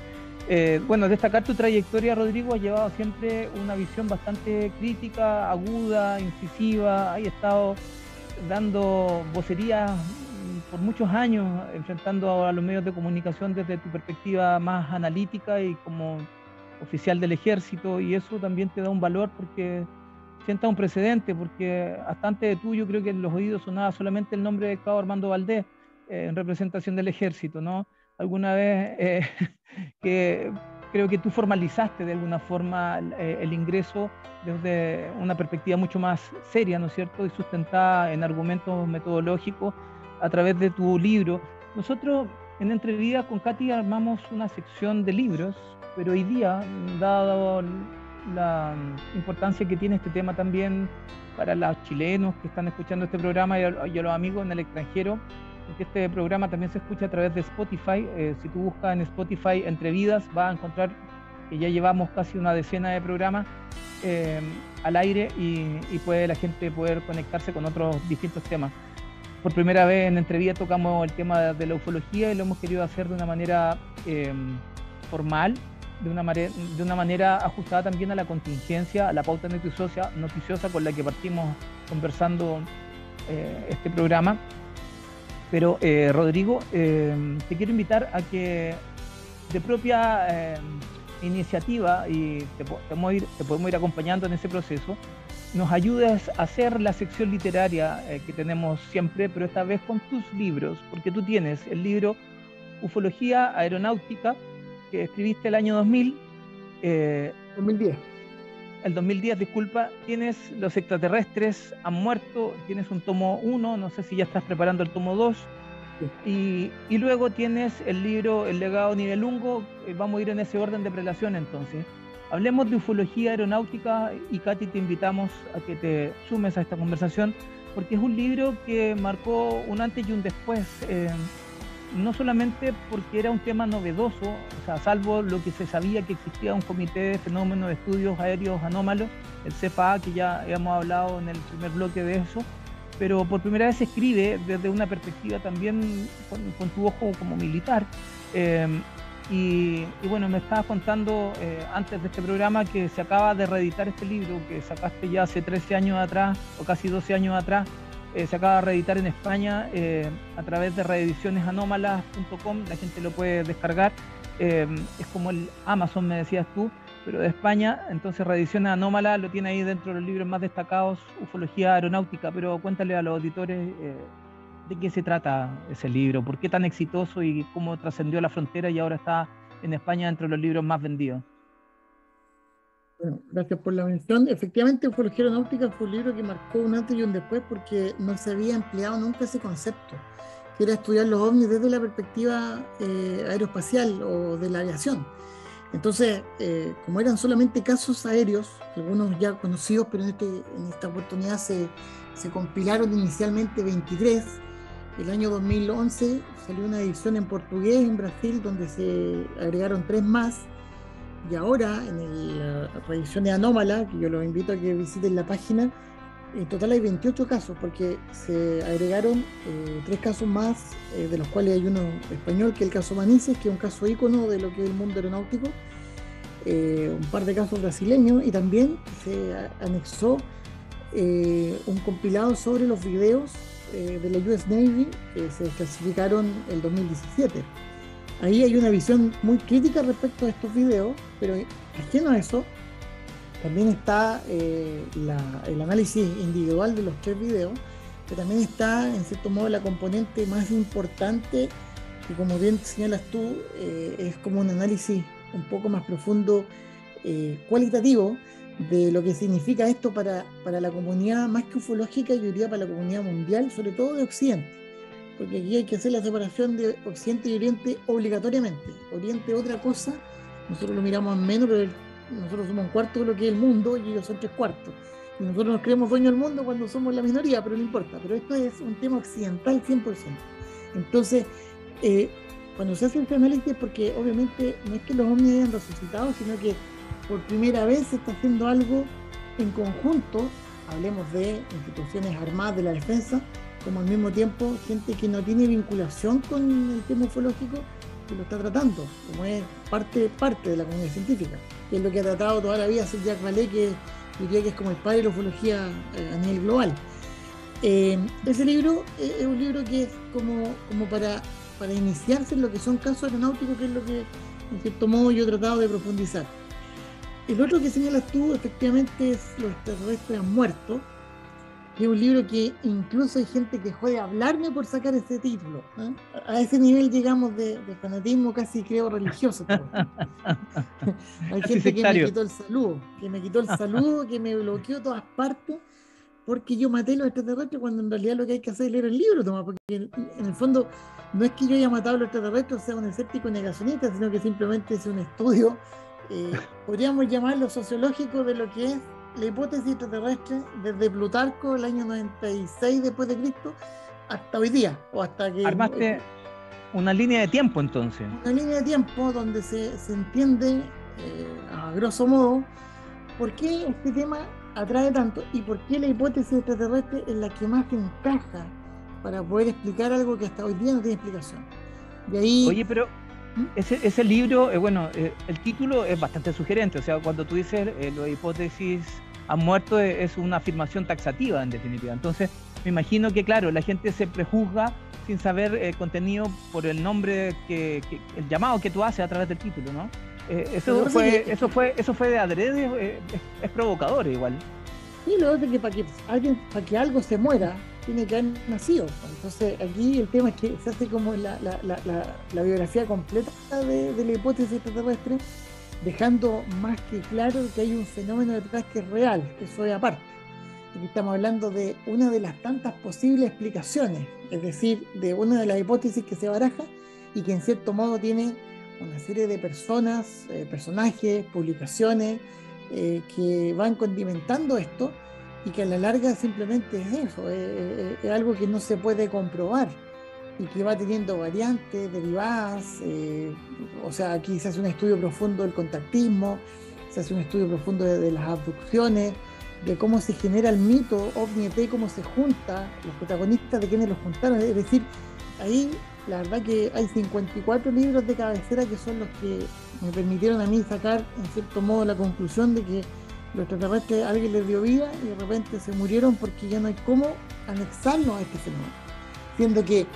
Speaker 1: Destacar tu trayectoria, Rodrigo. Has llevado siempre una visión bastante crítica, aguda, incisiva. Has estado dando vocerías por muchos años, enfrentando a los medios de comunicación desde tu perspectiva más analítica y como oficial del ejército, y eso también te da un valor, porque sienta un precedente, porque hasta antes de tú yo creo que en los oídos sonaba solamente el nombre de Cabo Armando Valdés en representación del ejército, ¿no? Alguna vez que creo que tú formalizaste de alguna forma el ingreso desde una perspectiva mucho más seria, ¿no es cierto?, y sustentada en argumentos metodológicos a través de tu libro. Nosotros en Entre Vidas con Katy armamos una sección de libros, pero hoy día, dado la importancia que tiene este tema también para los chilenos que están escuchando este programa y a los amigos en el extranjero, porque este programa también se escucha a través de Spotify. Si tú buscas en Spotify Entre Vidas, vas a encontrar que ya llevamos casi una decena de programas al aire, y puede la gente poder conectarse con otros distintos temas. Por primera vez en Entre Vidas tocamos el tema de la ufología, y lo hemos querido hacer de una manera formal, de una manera ajustada también a la contingencia, a la pauta noticiosa con la que partimos conversando este programa. Pero Rodrigo, te quiero invitar a que de propia iniciativa, y te podemos ir acompañando en ese proceso, nos ayudes a hacer la sección literaria que tenemos siempre, pero esta vez con tus libros, porque tú tienes el libro Ufología Aeronáutica, que escribiste el año 2000,
Speaker 3: 2010.
Speaker 1: el 2010, disculpa, tienes Los extraterrestres han muerto, tienes un tomo 1, no sé si ya estás preparando el tomo 2, y luego tienes el libro El legado Nibelungo. Vamos a ir en ese orden de prelación entonces. Hablemos de ufología aeronáutica, y Katy, te invitamos a que te sumes a esta conversación, porque es un libro que marcó un antes y un después, no solamente porque era un tema novedoso, o sea, salvo lo que se sabía que existía un comité de fenómenos de estudios aéreos anómalos, el CFA, que ya hemos hablado en el primer bloque de eso, pero por primera vez se escribe desde una perspectiva también con tu ojo como militar. Y bueno, me estabas contando antes de este programa que se acaba de reeditar este libro que sacaste ya hace 13 años atrás, o casi 12 años atrás. Se acaba de reeditar en España a través de reedicionesanómalas.com. La gente lo puede descargar. Es como el Amazon, me decías tú, pero de España. Entonces, Reediciones Anómalas lo tiene ahí dentro de los libros más destacados, ufología aeronáutica. Pero cuéntale a los auditores de qué se trata ese libro, por qué tan exitoso y cómo trascendió la frontera y ahora está en España entre los libros más vendidos.
Speaker 3: Bueno, gracias por la mención. Efectivamente, Ufología Aeronáutica fue un libro que marcó un antes y un después porque no se había empleado nunca ese concepto, que era estudiar los ovnis desde la perspectiva aeroespacial o de la aviación. Entonces, como eran solamente casos aéreos, algunos ya conocidos, pero en esta oportunidad se compilaron inicialmente 23. El año 2011 salió una edición en portugués en Brasil donde se agregaron 3 más. Y ahora, en la reedición de Anómala, que yo los invito a que visiten la página, en total hay 28 casos, porque se agregaron 3 casos más, de los cuales hay uno español, que es el caso Manises, que es un caso ícono de lo que es el mundo aeronáutico, un par de casos brasileños, y también se anexó un compilado sobre los videos de la US Navy que se desclasificaron el 2017. Ahí hay una visión muy crítica respecto a estos videos, pero ajeno a eso, también está el análisis individual de los 3 videos, pero también está, en cierto modo, la componente más importante, que como bien señalas tú, es como un análisis un poco más profundo, cualitativo, de lo que significa esto para la comunidad, más que ufológica, yo diría para la comunidad mundial, sobre todo de Occidente. Porque aquí hay que hacer la separación de Occidente y Oriente obligatoriamente. Oriente es otra cosa, nosotros lo miramos menos, pero nosotros somos un cuarto de lo que es el mundo y ellos son 3/4. Y nosotros nos creemos dueños del mundo cuando somos la minoría, pero no importa. Pero esto es un tema occidental 100%. Entonces, cuando se hace este análisis, porque obviamente no es que los ovnis hayan resucitado, sino que por primera vez se está haciendo algo en conjunto, hablemos de instituciones armadas de la defensa, como al mismo tiempo gente que no tiene vinculación con el tema ufológico, que lo está tratando, como es parte de la comunidad científica, que es lo que ha tratado toda la vida Sir Jacques Vallée, que diría que es como el padre de la ufología a nivel global. Ese libro es un libro que es como para iniciarse en lo que son casos aeronáuticos, que es lo que en cierto modo yo he tratado de profundizar. El otro que señalas tú efectivamente es Los extraterrestres han muerto, que es un libro que incluso hay gente que jode a hablarme por sacar ese título, ¿eh? A ese nivel llegamos de fanatismo casi creo religioso. Hay gente que me quitó el saludo, que me bloqueó todas partes, porque yo maté a los extraterrestres, cuando en realidad lo que hay que hacer es leer el libro, Tomás, porque en el fondo no es que yo haya matado a los extraterrestres, o sea un escéptico negacionista, sino que simplemente es un estudio, podríamos llamarlo sociológico, de lo que es la hipótesis extraterrestre desde Plutarco, el año 96 después de Cristo, hasta hoy día, o hasta que...
Speaker 1: Armaste una línea de tiempo, entonces.
Speaker 3: Una línea de tiempo donde se entiende, a grosso modo, por qué este tema atrae tanto y por qué la hipótesis extraterrestre es la que más encaja para poder explicar algo que hasta hoy día no tiene explicación. De ahí...
Speaker 1: Oye, pero ese libro, el título es bastante sugerente, o sea, cuando tú dices la hipótesis han muerto, es una afirmación taxativa en definitiva. Entonces, me imagino que, claro, la gente se prejuzga sin saber contenido por el nombre, el llamado que tú haces a través del título, ¿no? Eso fue de adrede, es provocador igual.
Speaker 3: Sí, lo que para que algo se muera, tiene que haber nacido. Entonces aquí el tema es que se hace como la biografía completa de la hipótesis extraterrestre, dejando más que claro que hay un fenómeno detrás que es real, eso es aparte. Aquí estamos hablando de una de las tantas posibles explicaciones, es decir, de una de las hipótesis que se baraja y que en cierto modo tiene una serie de personas, personajes, publicaciones que van condimentando esto y que a la larga simplemente es eso, es algo que no se puede comprobar y que va teniendo variantes, derivadas, o sea, aquí se hace un estudio profundo del contactismo, se hace un estudio profundo de las abducciones, de cómo se genera el mito OVNI-ET, cómo se junta, los protagonistas de quienes los juntaron, es decir, ahí la verdad que hay 54 libros de cabecera que son los que me permitieron a mí sacar en cierto modo la conclusión de que los extraterrestres alguien les dio vida y de repente se murieron porque ya no hay cómo anexarnos a este fenómeno, siendo que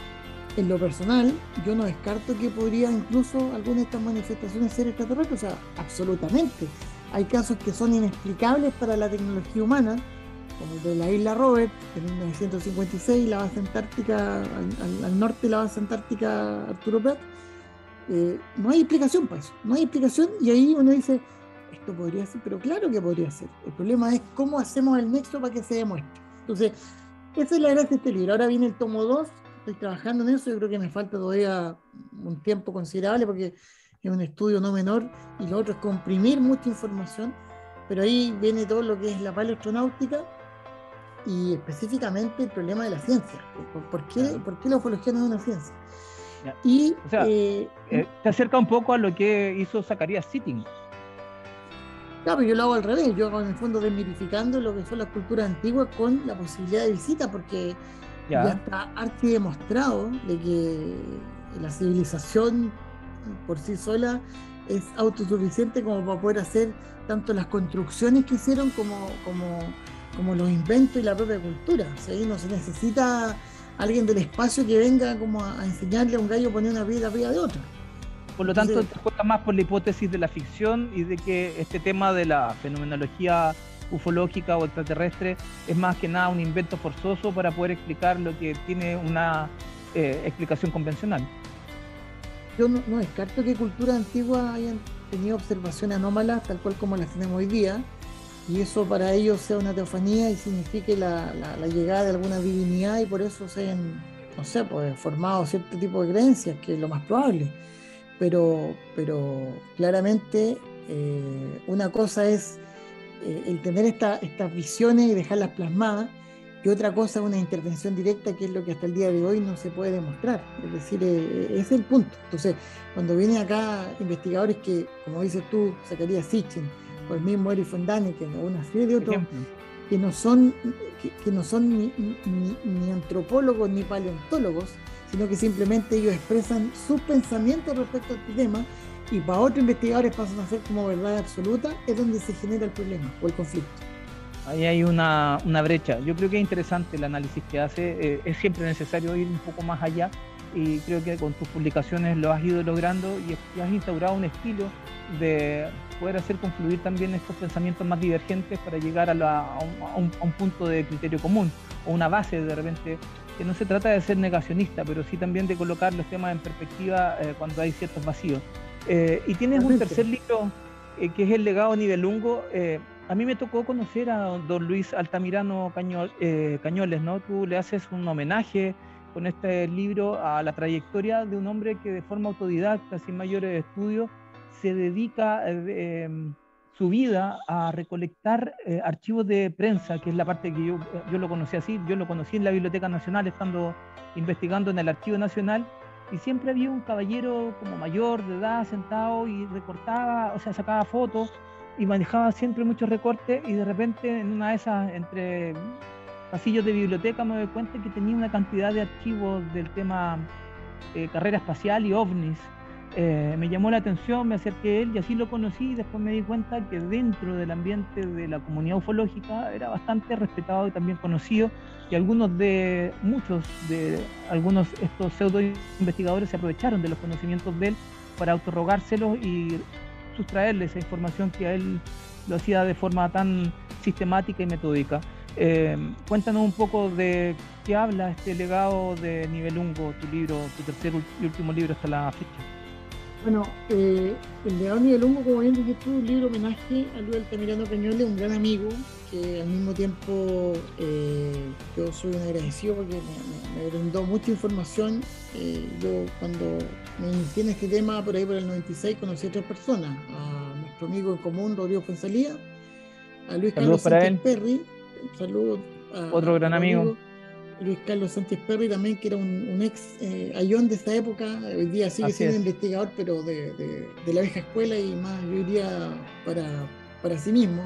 Speaker 3: en lo personal yo no descarto que podría incluso alguna de estas manifestaciones ser extraterrestres, o sea, absolutamente. Hay casos que son inexplicables para la tecnología humana, como el de la isla Robert en 1956, la base antártica, al norte de la base antártica Arturo Prat. No hay explicación para eso, no hay explicación, y ahí uno dice, esto podría ser, pero claro que podría ser. El problema es cómo hacemos el nexo para que se demuestre. Entonces, esa es la gracia de este libro. Ahora viene el tomo 2, estoy trabajando en eso, yo creo que me falta todavía un tiempo considerable porque es un estudio no menor, y lo otro es comprimir mucha información, pero ahí viene todo lo que es la paleoastronáutica y específicamente el problema de la ciencia. ¿Por qué la ufología no es una ciencia?
Speaker 1: Ya.
Speaker 3: Y,
Speaker 1: o sea, te acerca un poco a lo que hizo Zacarías Sitting.
Speaker 3: Claro, yo lo hago al revés, yo hago en el fondo desmitificando lo que son las culturas antiguas con la posibilidad de visita, porque ya está archi demostrado de que la civilización por sí sola es autosuficiente como para poder hacer tanto las construcciones que hicieron como los inventos y la propia cultura. O sea, ahí no se necesita alguien del espacio que venga como a enseñarle a un gallo a poner una piedra arriba de otra.
Speaker 1: Por lo tanto, te juega más por la hipótesis de la ficción y de que este tema de la fenomenología ufológica o extraterrestre es más que nada un invento forzoso para poder explicar lo que tiene una explicación convencional.
Speaker 3: Yo no descarto que culturas antiguas hayan tenido observaciones anómalas tal cual como las tenemos hoy día, y eso para ellos sea una teofanía y signifique la llegada de alguna divinidad, y por eso se hayan, no sé, pues formado cierto tipo de creencias, que es lo más probable. Pero claramente una cosa es el tener estas visiones y dejarlas plasmadas, y otra cosa es una intervención directa, que es lo que hasta el día de hoy no se puede demostrar. Es decir, ese es el punto. Entonces, cuando vienen acá investigadores que, como dices tú, Zacarías Sitchin, o el mismo Erich von Däniken, o una serie de otros, que no son ni antropólogos ni paleontólogos, sino que simplemente ellos expresan sus pensamientos respecto a este tema, y para otros investigadores pasan a ser como verdad absoluta, es donde se genera el problema o el conflicto.
Speaker 1: Ahí hay una brecha. Yo creo que es interesante el análisis que hace. Es siempre necesario ir un poco más allá, y creo que con tus publicaciones lo has ido logrando y has instaurado un estilo de poder hacer confluir también estos pensamientos más divergentes para llegar a un punto de criterio común, o una base de repente, que no se trata de ser negacionista, pero sí también de colocar los temas en perspectiva cuando hay ciertos vacíos. Y tienes un tercer libro que es El legado Nibelungo. A mí me tocó conocer a don Luis Altamirano Cañoles, ¿no? Tú le haces un homenaje con este libro a la trayectoria de un hombre que de forma autodidacta, sin mayores estudios, se dedica su vida a recolectar archivos de prensa, que es la parte que yo lo conocí así. Yo lo conocí en la Biblioteca Nacional, estando investigando en el Archivo Nacional, y siempre había un caballero como mayor de edad sentado y recortaba, o sea, sacaba fotos y manejaba siempre muchos recortes, y de repente en una de esas, entre pasillos de biblioteca, me doy cuenta que tenía una cantidad de archivos del tema carrera espacial y ovnis. Me llamó la atención, me acerqué a él y así lo conocí, y después me di cuenta que dentro del ambiente de la comunidad ufológica era bastante respetado y también conocido, y muchos de estos pseudo investigadores se aprovecharon de los conocimientos de él para autorrogárselos y sustraerle esa información que a él lo hacía de forma tan sistemática y metódica. Cuéntanos un poco de qué habla este legado de Nibelungo, tu libro, tu tercer y último libro hasta la fecha.
Speaker 3: Bueno, el legado de Nibelungo, como bien dijiste tú, un libro homenaje a Luis Altamirano Peñole, un gran amigo, que al mismo tiempo yo soy un agradecido porque me brindó mucha información. Yo cuando me inicié en este tema, por ahí por el 96, conocí a 3 personas: a nuestro amigo en común, Rodrigo Fuenzalía, a Luis
Speaker 1: Saludos
Speaker 3: Carlos
Speaker 1: para
Speaker 3: Sánchez
Speaker 1: él,
Speaker 3: Perry, saludos
Speaker 1: otro
Speaker 3: a
Speaker 1: gran amigo.
Speaker 3: Rodrigo, Luis Carlos Sánchez Perry también, que era un ex Ayón de esa época. Hoy día sigue
Speaker 1: Así
Speaker 3: siendo
Speaker 1: es.
Speaker 3: investigador, pero de la vieja escuela y más, yo diría, para sí mismo.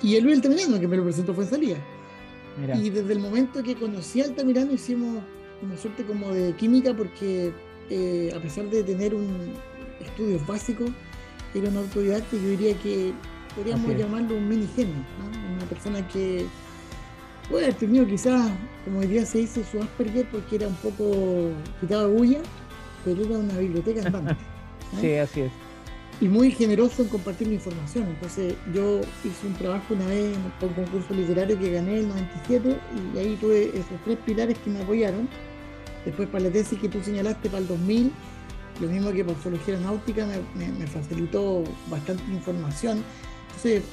Speaker 3: Y el Luis Altamirano, que me lo presentó, fue en salida.
Speaker 1: Mira,
Speaker 3: Y desde el momento que conocí a Altamirano hicimos una suerte como de química, porque a pesar de tener estudios básicos, era un autodidacta, y yo diría que
Speaker 1: así
Speaker 3: podríamos
Speaker 1: es.
Speaker 3: llamarlo un mini genio, ¿no? Una persona que puede haber tenido quizás, como hoy día se dice, su Asperger, porque era un poco quitado de bulla, pero era una biblioteca andante, ¿no?
Speaker 1: Sí, así es.
Speaker 3: Y muy generoso en compartir la información. Entonces yo hice un trabajo una vez en un concurso literario que gané en el 97, y ahí tuve esos 3 pilares que me apoyaron. Después, para la tesis que tú señalaste para el 2000, lo mismo que por zoología aeronáutica, me facilitó bastante información. Entonces,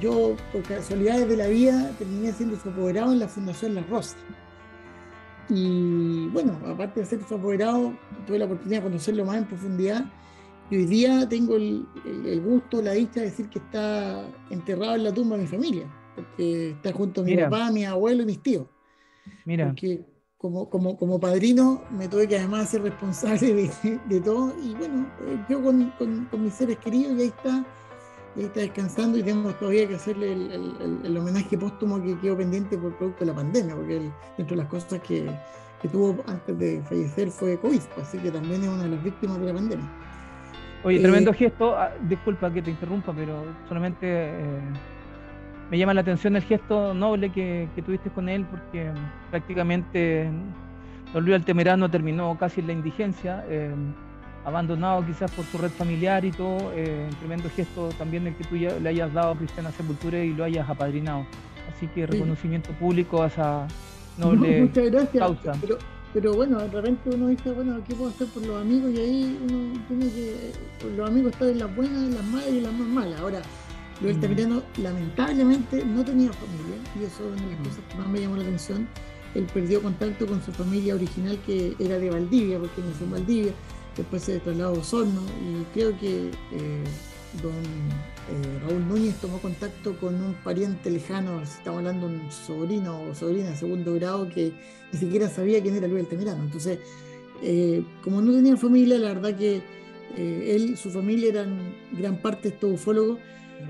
Speaker 3: yo, por casualidades de la vida, terminé siendo su apoderado en la Fundación La Rosa. Y bueno, aparte de ser su apoderado, tuve la oportunidad de conocerlo más en profundidad. Y hoy día tengo el gusto, la dicha de decir que está enterrado en la tumba de mi familia, porque está junto a mi
Speaker 1: Mira,
Speaker 3: papá, mi abuelo y mis tíos.
Speaker 1: mira,
Speaker 3: Porque como padrino me tuve que además ser responsable de todo. Y bueno, yo con mis seres queridos, y ahí está descansando, y tengo todavía que hacerle el homenaje póstumo que quedó pendiente por producto de la pandemia, porque dentro de las cosas que tuvo antes de fallecer fue COVID, así que también es una de las víctimas de la pandemia.
Speaker 1: oye,
Speaker 3: Eh,
Speaker 1: tremendo gesto. Disculpa que te interrumpa, pero solamente me llama la atención el gesto noble que tuviste con él, porque prácticamente don Luis Altamirano terminó casi en la indigencia, abandonado quizás por su red familiar y todo. Un tremendo gesto también el que tú le hayas dado a Cristiana Sepultura y lo hayas apadrinado. Así que
Speaker 3: sí,
Speaker 1: reconocimiento público a esa
Speaker 3: no,
Speaker 1: noble
Speaker 3: muchas gracias,
Speaker 1: causa.
Speaker 3: pero bueno, de repente uno dice, bueno, ¿qué puedo hacer por los amigos? Y ahí uno tiene que, los amigos están en las buenas, en las malas y en las más malas. Ahora, Luis Altamirano lamentablemente no tenía familia, y eso es una de las cosas que más me llamó la atención. Él perdió contacto con su familia original, que era de Valdivia, porque nació en Valdivia, después se trasladó a Osorno, y creo que don Raúl Núñez tomó contacto con un pariente lejano, si estamos hablando de un sobrino o sobrina de segundo grado, que ni siquiera sabía quién era Luis Altamirano. Entonces, como no tenía familia, la verdad que él, su familia eran gran parte estos ufólogos.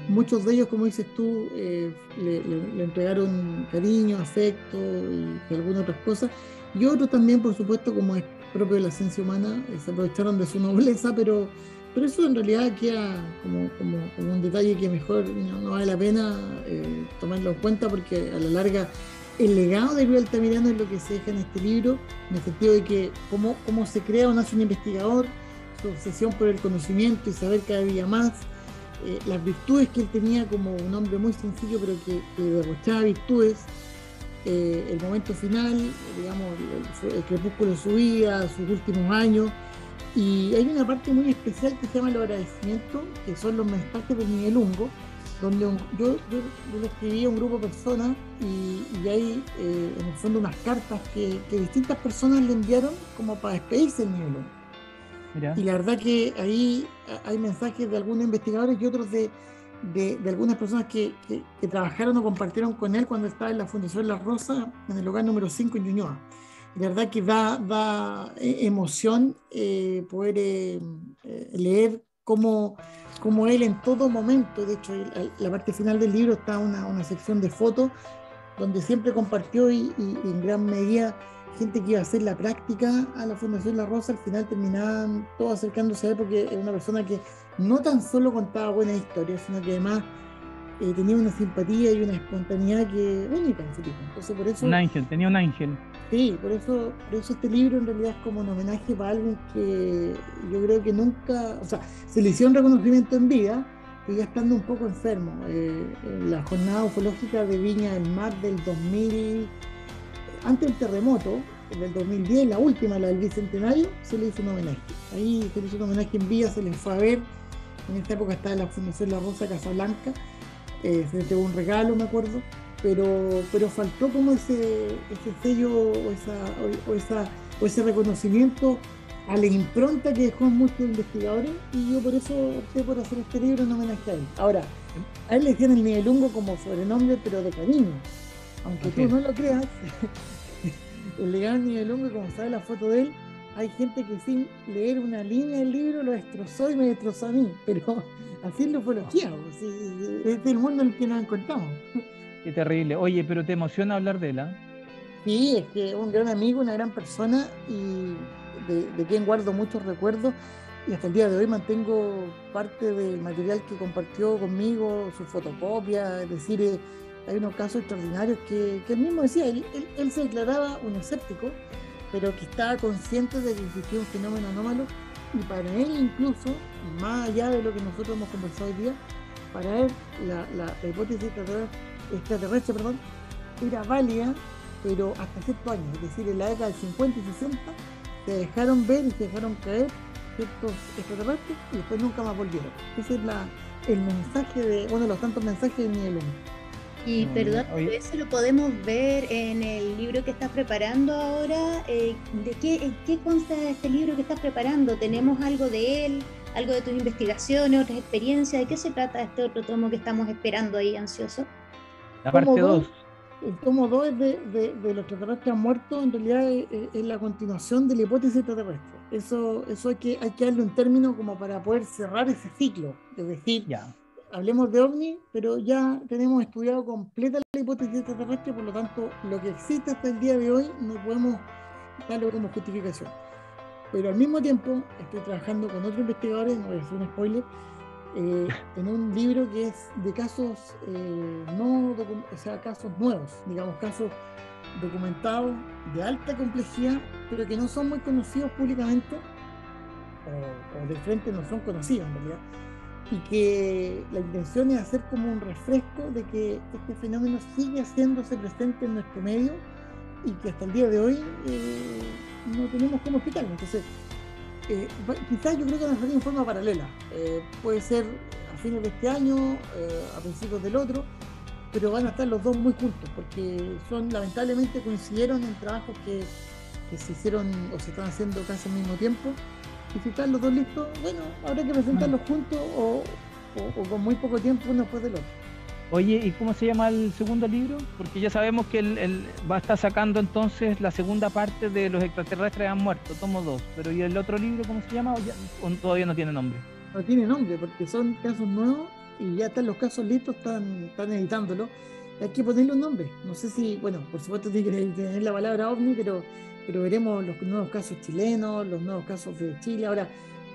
Speaker 3: Muchos de ellos, como dices tú, le entregaron cariño, afecto y algunas otras cosas. Y otros también, por supuesto, como es propio de la ciencia humana, se aprovecharon de su nobleza, pero eso en realidad queda como un detalle que mejor no vale la pena tomarlo en cuenta, porque a la larga el legado de Luis Altamirano es lo que se deja en este libro, en el sentido de que cómo se crea o nace un investigador, su obsesión por el conocimiento y saber cada día más, las virtudes que él tenía como un hombre muy sencillo, pero que derrochaba virtudes, el momento final, digamos, el crepúsculo de su vida, sus últimos años. Y hay una parte muy especial que se llama los agradecimientos, que son los mensajes del Nibelungo, donde yo le escribí a un grupo de personas, y hay en el fondo unas cartas que distintas personas le enviaron como para despedirse del Nibelungo.
Speaker 1: Mira,
Speaker 3: Y la verdad que ahí hay mensajes de algunos investigadores y otros de algunas personas que trabajaron o compartieron con él cuando estaba en la Fundación La Rosa, en el lugar número 5 en Ñuñoa. Y la verdad que da emoción poder leer cómo él en todo momento, de hecho, la parte final del libro está una sección de fotos donde siempre compartió, y en gran medida gente que iba a hacer la práctica a la Fundación La Rosa, al final terminaban todos acercándose a él, porque era una persona que no tan solo contaba buenas historias, sino que además tenía una simpatía y una espontaneidad que única en su tipo. Entonces, por
Speaker 1: un
Speaker 3: eso,
Speaker 1: ángel, tenía un ángel.
Speaker 3: sí, por eso este libro en realidad es como un homenaje para alguien que yo creo que nunca, o sea, se le hicieron reconocimiento en vida, ya estando un poco enfermo. En la jornada ufológica de Viña del Mar del 2000, antes del terremoto, del 2010, la última, la del Bicentenario, se le hizo un homenaje. Ahí se le hizo un homenaje en Villa, se les fue a ver. En esta época estaba la Fundación La Rosa Casablanca, se le entregó un regalo, me acuerdo, pero faltó como ese sello o ese reconocimiento a la impronta que dejó en muchos investigadores, y yo por eso opté por hacer este libro en homenaje a él. Ahora, a él le decían el Nibelungo como sobrenombre, pero de cariño. Aunque tú no lo creas, el legado del Nibelungo, como sabes la foto de él, hay gente que sin leer una línea del libro lo destrozó y me destrozó a mí, pero así es la ufología, es el mundo en el que nos encontramos.
Speaker 1: Qué terrible. Oye, pero te emociona hablar de él, ¿ah?
Speaker 3: Sí, es que es un gran amigo, una gran persona, y de quien guardo muchos recuerdos, y hasta el día de hoy mantengo parte del material que compartió conmigo, su fotocopia. Es decir, hay unos casos extraordinarios que él mismo decía. Él se declaraba un escéptico, pero que estaba consciente de que existía un fenómeno anómalo, y para él incluso, más allá de lo que nosotros hemos conversado hoy día, para él la hipótesis extraterrestre, era válida, pero hasta ciertos años. Es decir, en la década del 50 y 60 se dejaron ver y se dejaron caer ciertos extraterrestres, y después nunca más volvieron. Ese es el mensaje de uno de los tantos mensajes de Miguel Luna.
Speaker 2: Y perdón, pero eso lo podemos ver en el libro que estás preparando ahora. ¿En qué consta este libro que estás preparando? ¿Tenemos algo de él, algo de tus investigaciones, otras experiencias? ¿De qué se trata este otro tomo que estamos esperando ahí, ansioso?
Speaker 1: La parte 2.
Speaker 3: El tomo 2 es de los extraterrestres han muerto. En realidad es la continuación de la hipótesis extraterrestre. Eso hay que darle un término como para poder cerrar ese ciclo. Es decir, hablemos de OVNI, pero ya tenemos estudiado completa la hipótesis extraterrestre, por lo tanto, lo que existe hasta el día de hoy no podemos darlo como justificación. Pero al mismo tiempo estoy trabajando con otros investigadores, no voy a hacer un spoiler, en un libro que es de casos casos nuevos, digamos, casos documentados de alta complejidad, pero que no son muy conocidos públicamente, o de frente no son conocidos en realidad, y que la intención es hacer como un refresco de que este fenómeno sigue haciéndose presente en nuestro medio, y que hasta el día de hoy no tenemos cómo explicarlo. Entonces, quizás yo creo que van a salir en forma paralela. Puede ser a fines de este año, a principios del otro, pero van a estar los dos muy juntos, porque lamentablemente coincidieron en trabajos que se hicieron o se están haciendo casi al mismo tiempo. Y si están los dos listos, bueno, habrá que presentarlos juntos o con muy poco tiempo uno después del otro.
Speaker 1: Oye, ¿y cómo se llama el segundo libro? Porque ya sabemos que él va a estar sacando entonces la segunda parte de Los extraterrestres han muerto, tomo 2. Pero ¿y el otro libro cómo se llama? ¿O todavía no tiene nombre?
Speaker 3: No tiene nombre, porque son casos nuevos y ya están los casos listos, están editándolo. Hay que ponerle un nombre. No sé si, bueno, por supuesto tiene que tener la palabra OVNI, pero veremos los nuevos casos chilenos, los nuevos casos de Chile. Ahora,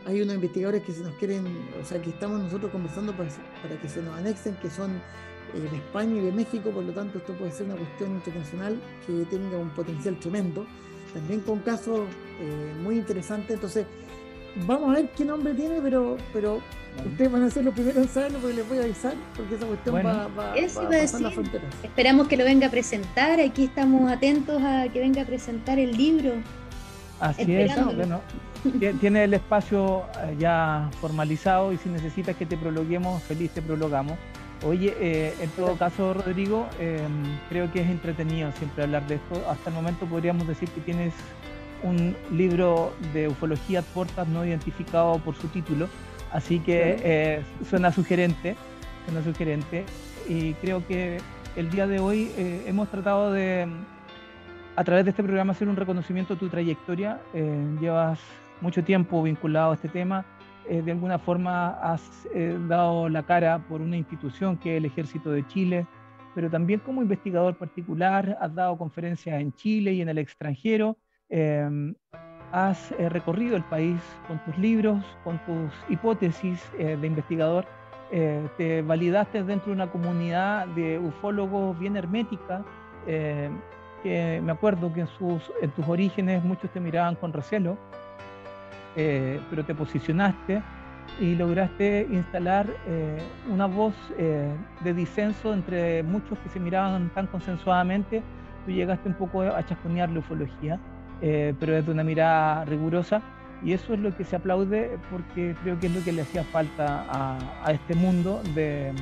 Speaker 3: hay unos investigadores que se nos quieren, o sea, que estamos nosotros conversando para que se nos anexen, que son de España y de México. Por lo tanto, esto puede ser una cuestión internacional que tenga un potencial tremendo, también con casos muy interesantes. Entonces, vamos a ver qué nombre tiene, pero ustedes van a ser los primeros en saberlo, porque les voy a avisar, porque esa cuestión va a pasar las fronteras.
Speaker 2: Esperamos que lo venga a presentar. Aquí estamos atentos a que venga a presentar el libro.
Speaker 1: Así es, bueno, tiene el espacio ya formalizado, y si necesitas que te prologuemos, feliz te prologamos. Oye, en todo caso, Rodrigo, creo que es entretenido siempre hablar de esto. Hasta el momento podríamos decir que tienes un libro de ufología Portas no identificado por su título, así que suena sugerente, y creo que el día de hoy hemos tratado de, a través de este programa, hacer un reconocimiento de tu trayectoria. Llevas mucho tiempo vinculado a este tema, de alguna forma has dado la cara por una institución que es el Ejército de Chile, pero también como investigador particular has dado conferencias en Chile y en el extranjero. Has recorrido el país con tus libros, con tus hipótesis de investigador. Te validaste dentro de una comunidad de ufólogos bien hermética, que me acuerdo que en tus orígenes muchos te miraban con recelo, pero te posicionaste y lograste instalar una voz de disenso entre muchos que se miraban tan consensuadamente. Tú llegaste un poco a chasconear la ufología, pero desde una mirada rigurosa, y eso es lo que se aplaude, porque creo que es lo que le hacía falta a este mundo de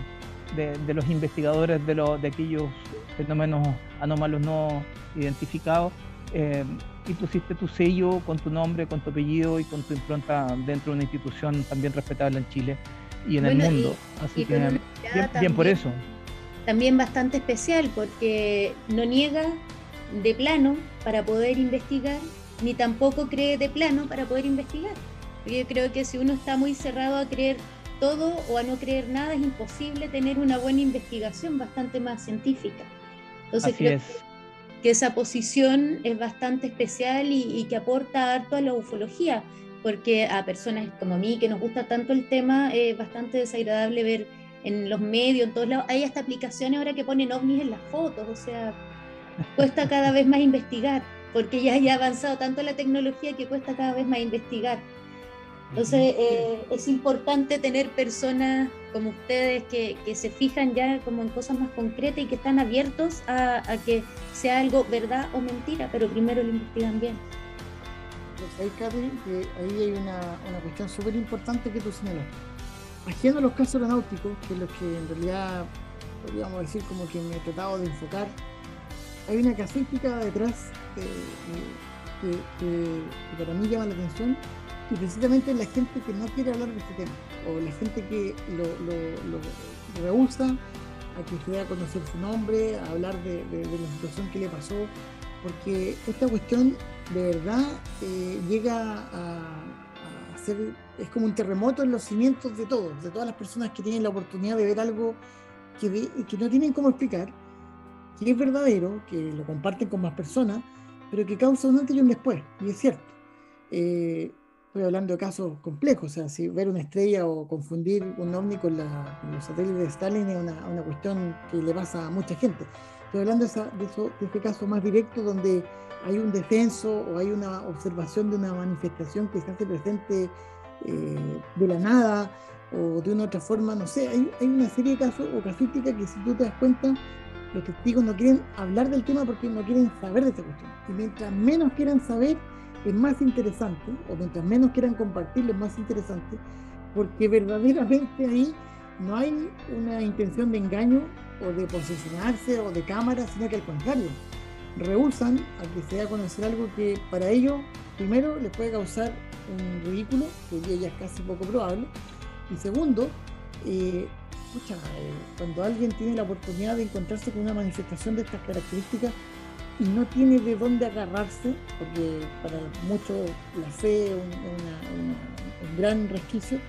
Speaker 1: los investigadores de aquellos fenómenos anómalos no identificados. Y pusiste tu sello con tu nombre, con tu apellido y con tu impronta dentro de una institución también respetable en Chile y en el mundo. Así que bien por eso.
Speaker 2: También bastante especial, porque no niega de plano para poder investigar, ni tampoco cree de plano para poder investigar. Yo creo que si uno está muy cerrado a creer todo o a no creer nada, es imposible tener una buena investigación bastante más científica. Entonces
Speaker 1: Así
Speaker 2: creo
Speaker 1: es.
Speaker 2: que esa posición es bastante especial y que aporta harto a la ufología, porque a personas como a mí, que nos gusta tanto el tema, es bastante desagradable ver en los medios, en todos lados, hay hasta aplicaciones ahora que ponen ovnis en las fotos, o sea, cuesta cada vez más investigar, porque ya ha avanzado tanto la tecnología que cuesta cada vez más investigar. Entonces es importante tener personas como ustedes que se fijan ya como en cosas más concretas y que están abiertos a que sea algo verdad o mentira, pero primero lo investigan bien.
Speaker 3: Pues ahí, Catherine, que ahí hay una cuestión súper importante que tú señalas. Ajeno a los casos aeronáuticos, que es lo que en realidad podríamos decir como que me he tratado de enfocar, hay una casuística detrás que para mí llama la atención, y precisamente la gente que no quiere hablar de este tema, o la gente que lo rehúsa a que se dé a conocer su nombre, a hablar de la situación que le pasó, porque esta cuestión de verdad llega a ser, es como un terremoto en los cimientos de todos, de todas las personas que tienen la oportunidad de ver algo que no tienen cómo explicar, que es verdadero, que lo comparten con más personas, pero que causa un antes y un después, y es cierto. Estoy hablando de casos complejos, o sea, si ver una estrella o confundir un ovni con los satélites de Stalin es una cuestión que le pasa a mucha gente. Estoy hablando de este caso más directo, donde hay un descenso o hay una observación de una manifestación que se hace presente de la nada o de una otra forma, no sé, hay una serie de casos o casuísticas que, si tú te das cuenta, los testigos no quieren hablar del tema porque no quieren saber de esta cuestión. Y mientras menos quieran saber, es más interesante, o mientras menos quieran compartirlo, es más interesante, porque verdaderamente ahí no hay una intención de engaño o de posicionarse o de cámara, sino que al contrario, rehúsan a que se dé a conocer algo que para ellos, primero, les puede causar un ridículo, que hoy día ya es casi poco probable, y segundo, cuando alguien tiene la oportunidad de encontrarse con una manifestación de estas características y no tiene de dónde agarrarse, porque para muchos la fe es un gran resquicio,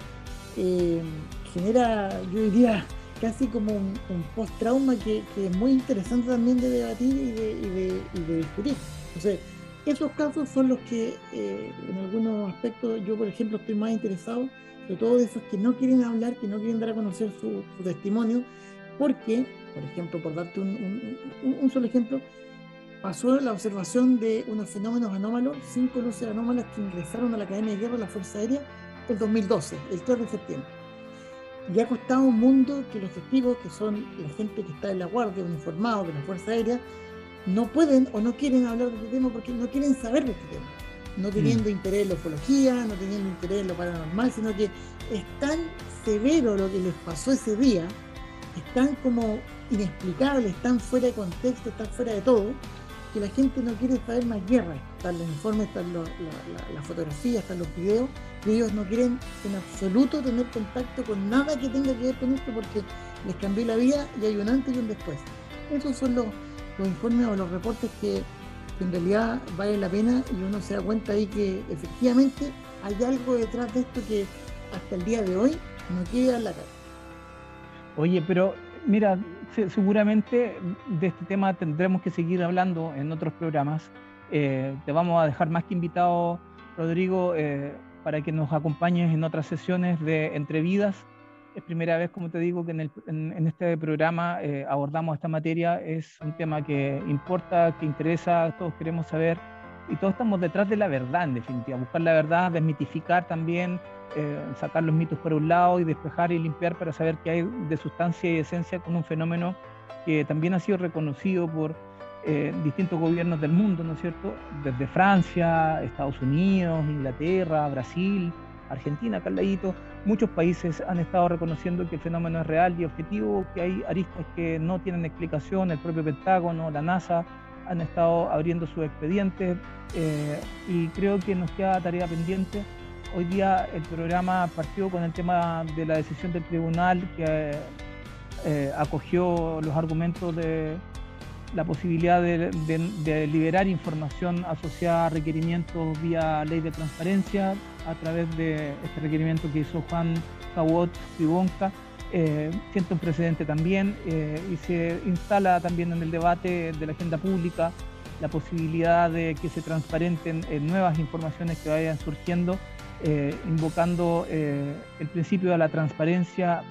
Speaker 3: genera, yo diría, casi como un post-trauma que es muy interesante también de debatir y de discutir. Entonces, esos casos son los que en algunos aspectos yo, por ejemplo, estoy más interesado, sobre todo de esos que no quieren hablar, que no quieren dar a conocer su testimonio, porque, por ejemplo, por darte un solo ejemplo, pasó la observación de unos fenómenos anómalos, 5 luces anómalas que ingresaron a la Academia de Guerra de la Fuerza Aérea el 2012, el 3 de septiembre. Y ha costado un mundo que los testigos, que son la gente que está en la guardia, uniformados de la Fuerza Aérea, no pueden o no quieren hablar de este tema porque no quieren saber de este tema. No teniendo interés en la ufología, no teniendo interés en lo paranormal, sino que es tan severo lo que les pasó ese día, es tan como inexplicable, es tan fuera de contexto, es tan fuera de todo, que la gente no quiere saber más guerra. Están los informes, están las fotografías, están los videos, y ellos no quieren en absoluto tener contacto con nada que tenga que ver con esto porque les cambió la vida y hay un antes y un después. Esos son los informes o los reportes que en realidad valen la pena, y uno se da cuenta ahí que efectivamente hay algo detrás de esto que hasta el día de hoy no queda en la cara.
Speaker 1: Oye, pero mira, seguramente de este tema tendremos que seguir hablando en otros programas. Te vamos a dejar más que invitado, Rodrigo, para que nos acompañes en otras sesiones de Entrevidas. Es primera vez, como te digo, que en este programa abordamos esta materia. Es un tema que importa, que interesa, todos queremos saber, y todos estamos detrás de la verdad, en definitiva. Buscar la verdad, desmitificar también sacar los mitos por un lado y despejar y limpiar para saber qué hay de sustancia y esencia con un fenómeno que también ha sido reconocido por distintos gobiernos del mundo, ¿no es cierto? Desde Francia, Estados Unidos, Inglaterra, Brasil, Argentina, acá al ladito, muchos países han estado reconociendo que el fenómeno es real y objetivo, que hay aristas que no tienen explicación, el propio Pentágono, la NASA han estado abriendo sus expedientes y creo que nos queda tarea pendiente. Hoy día el programa partió con el tema de la decisión del tribunal que acogió los argumentos de la posibilidad de liberar información asociada a requerimientos vía ley de transparencia a través de este requerimiento que hizo Juan Cabot Pibonca. Siente un precedente también y se instala también en el debate de la agenda pública la posibilidad de que se transparenten nuevas informaciones que vayan surgiendo, invocando el principio de la transparencia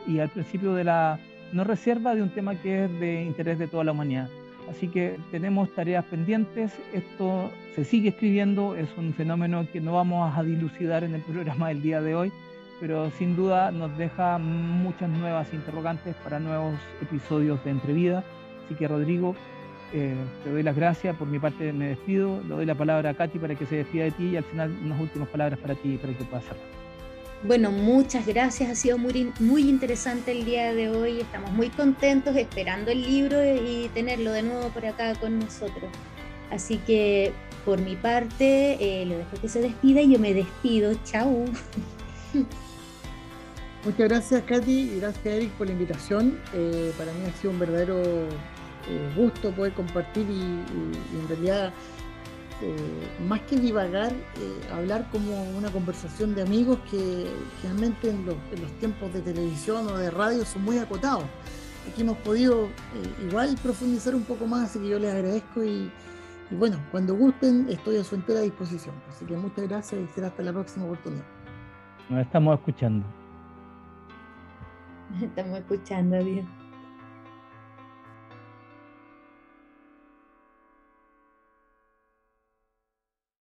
Speaker 1: y al principio de la no reserva de un tema que es de interés de toda la humanidad. Así que tenemos tareas pendientes, esto se sigue escribiendo, es un fenómeno que no vamos a dilucidar en el programa del día de hoy, pero sin duda nos deja muchas nuevas interrogantes para nuevos episodios de Entrevida. Así que Rodrigo, te doy las gracias, por mi parte me despido, le doy la palabra a Katy para que se despida de ti y al final unas últimas palabras para ti, para que puedas cerrar.
Speaker 2: Bueno, muchas gracias, ha sido muy interesante el día de hoy, estamos muy contentos esperando el libro y tenerlo de nuevo por acá con nosotros. Así que por mi parte lo dejo que se despida y yo me despido, chao.
Speaker 3: Muchas gracias, Katy, y gracias, Eric, por la invitación. Para mí ha sido un verdadero gusto poder compartir y en realidad más que divagar, hablar como una conversación de amigos que realmente en los tiempos de televisión o de radio son muy acotados. Aquí hemos podido igual profundizar un poco más, así que yo les agradezco y bueno, cuando gusten estoy a su entera disposición. Así que muchas gracias y será hasta la próxima oportunidad.
Speaker 1: Nos estamos escuchando.
Speaker 2: Estamos escuchando, adiós.